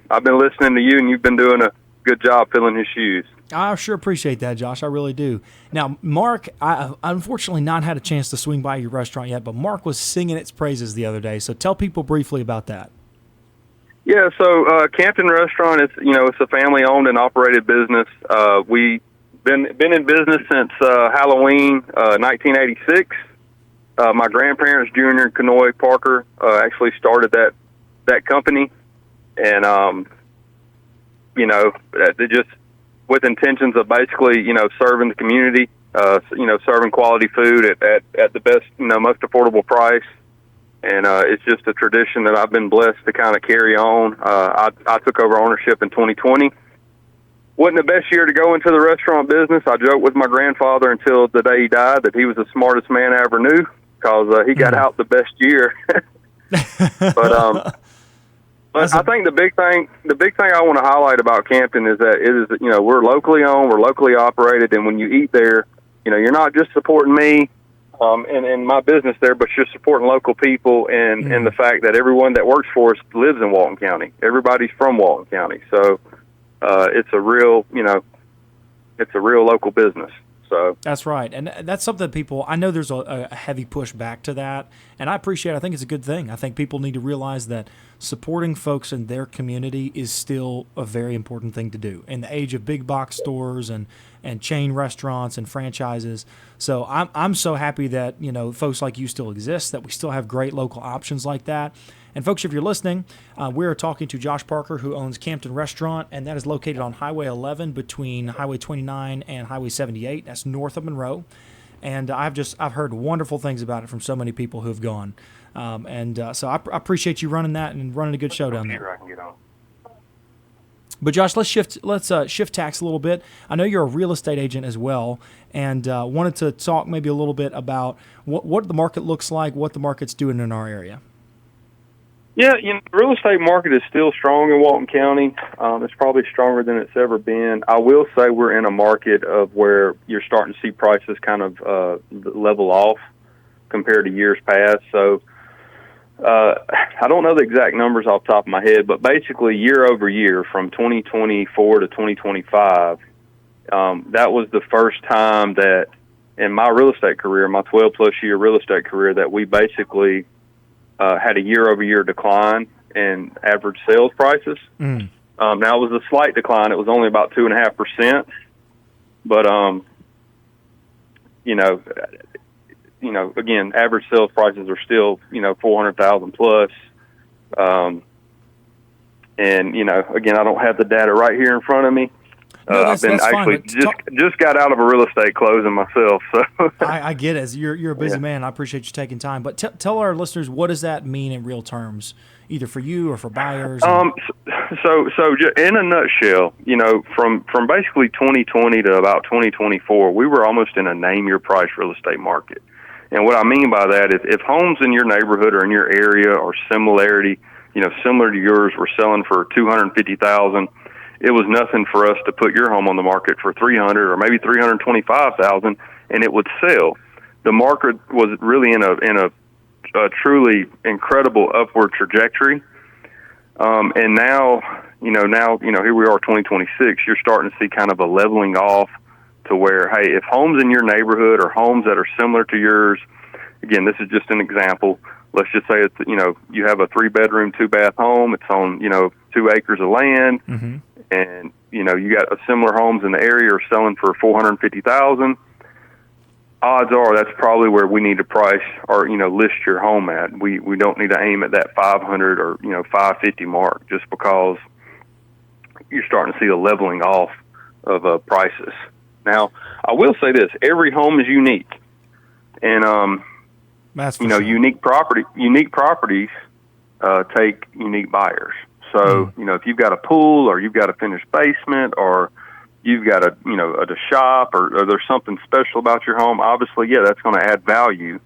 I've been listening to you, and you've been doing a good job filling his shoes. I sure appreciate that, Josh. I really do. Now, Mark, I unfortunately not had a chance to swing by your restaurant yet, but Mark was singing its praises the other day. So tell people briefly about that. Yeah, so Campton Restaurant is, it's a family-owned and operated business. We've been in business since Halloween 1986. My grandparents, Junior and Kanoy Parker, actually started that company, and they just with intentions of basically serving the community, serving quality food at the best, most affordable price. And it's just a tradition that I've been blessed to kind of carry on. I took over ownership in 2020. Wasn't the best year to go into the restaurant business. I joked with my grandfather until the day he died that he was the smartest man I ever knew, because he got out the best year. But I think the big thing I want to highlight about Campton is that it is, we're locally owned, we're locally operated, and when you eat there, you're not just supporting me and my business there, but you're supporting local people and the fact that everyone that works for us lives in Walton County. Everybody's from Walton County, so it's a real local business. So that's right, and that's something that people, I know there's a heavy push back to that, and I appreciate it. I think it's a good thing. I think people need to realize that supporting folks in their community is still a very important thing to do in the age of big box stores and chain restaurants and franchises. So I'm so happy that folks like you still exist, that we still have great local options like that. And folks, if you're listening, we are talking to Josh Parker, who owns Campton Restaurant, and that is located on Highway 11 between Highway 29 and Highway 78. That's north of Monroe. And I've heard wonderful things about it from so many people who have gone. So I appreciate you running that and running a good show down there. But Josh, let's shift tacks a little bit. I know you're a real estate agent as well, and wanted to talk maybe a little bit about what the market looks like, what the market's doing in our area. Yeah, the real estate market is still strong in Walton County. It's probably stronger than it's ever been. I will say we're in a market of where you're starting to see prices kind of level off compared to years past. So I don't know the exact numbers off the top of my head, but basically year over year from 2024 to 2025, that was the first time that in my real estate career, my 12-plus year real estate career, that we basically had a year-over-year decline in average sales prices. Now, it was a slight decline. It was only about 2.5%. But, again, average sales prices are still, $400,000 plus. Again, I don't have the data right here in front of me. I've been actually just got out of a real estate closing myself. So I get it. You're a busy man. I appreciate you taking time. But tell our listeners, what does that mean in real terms, either for you or for buyers? So in a nutshell, from basically 2020 to about 2024, we were almost in a name your price real estate market. And what I mean by that is if homes in your neighborhood or in your area or similar to yours were selling for $250,000, it was nothing for us to put your home on the market for $300,000 or maybe $325,000, and it would sell. The market was really in a truly incredible upward trajectory. And now here we are, 2026. You're starting to see kind of a leveling off to where, hey, if homes in your neighborhood or homes that are similar to yours, again, this is just an example. Let's just say it's you have a 3-bedroom, 2-bath home. It's on 2 acres of land. Mm-hmm. And, you got similar homes in the area are selling for $450,000. Odds are that's probably where we need to price or, list your home at. We don't need to aim at that 500 or, 550 mark just because you're starting to see a leveling off of prices. Now, I will say this, every home is unique. And, sure. unique properties take unique buyers. So, if you've got a pool or you've got a finished basement or you've got a shop or there's something special about your home, obviously, that's going to add value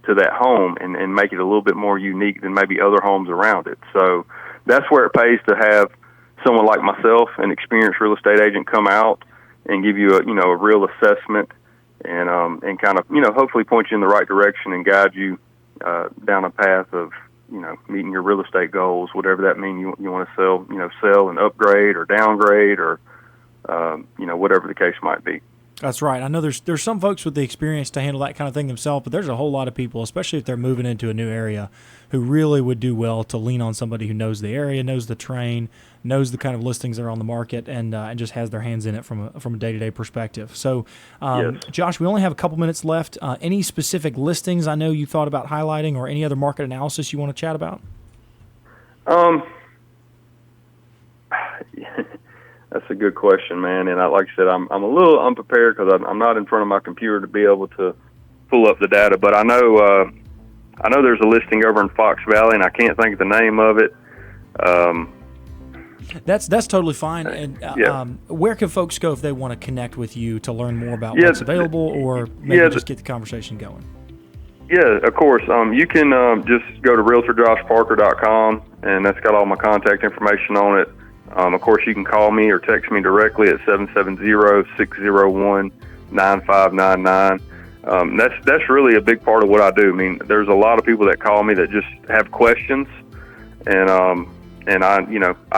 to that home and make it a little bit more unique than maybe other homes around it. So that's where it pays to have someone like myself, an experienced real estate agent, come out and give you a real assessment and kind of, hopefully point you in the right direction and guide you down a path of, meeting your real estate goals, whatever that means you want to sell and upgrade or downgrade or, whatever the case might be. That's right. I know there's some folks with the experience to handle that kind of thing themselves, but there's a whole lot of people, especially if they're moving into a new area, who really would do well to lean on somebody who knows the area, knows the terrain, knows the kind of listings that are on the market, and just has their hands in it from a day-to-day perspective. So, Yes. Josh, we only have a couple minutes left. Any specific listings I know you thought about highlighting, or any other market analysis you want to chat about? That's a good question, man. And like I said, I'm a little unprepared because I'm not in front of my computer to be able to pull up the data. But I know there's a listing over in Fox Valley, and I can't think of the name of it. That's totally fine. And yeah. Where can folks go if they want to connect with you to learn more about Yeah, what's available, or maybe just get the conversation going? Yeah, of course. You can just go to RealtorJoshParker.com, and that's got all my contact information on it. Of course, you can call me or text me directly at 770-601-9599. That's really a big part of what I do. I mean, there's a lot of people that call me that just have questions, and I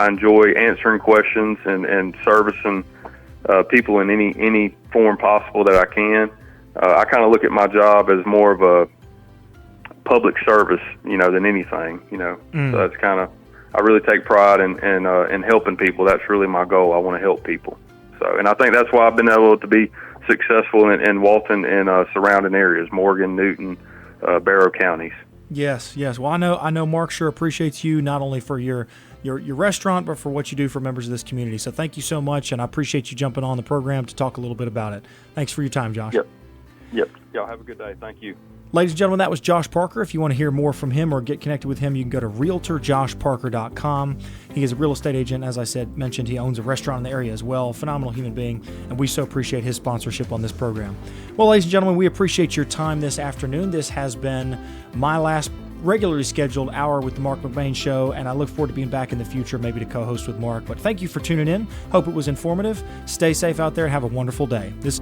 enjoy answering questions and servicing people in any form possible that I can. I kind of look at my job as more of a public service, than anything, So that's kind of, I really take pride in helping people. That's really my goal. I want to help people. So, and I think that's why I've been able to be successful in Walton and surrounding areas, Morgan, Newton, Barrow counties. Yes. Well, I know Mark sure appreciates you, not only for your restaurant, but for what you do for members of this community. So thank you so much, and I appreciate you jumping on the program to talk a little bit about it. Thanks for your time, Josh. Yep. Y'all have a good day. Thank you. Ladies and gentlemen, that was Josh Parker. If you want to hear more from him or get connected with him, you can go to RealtorJoshParker.com. He is a real estate agent. As I mentioned, he owns a restaurant in the area as well. Phenomenal human being, and we so appreciate his sponsorship on this program. Well, ladies and gentlemen, we appreciate your time this afternoon. This has been my last regularly scheduled hour with the Marc McMain Show, and I look forward to being back in the future, maybe to co-host with Mark. But thank you for tuning in. Hope it was informative. Stay safe out there and have a wonderful day. This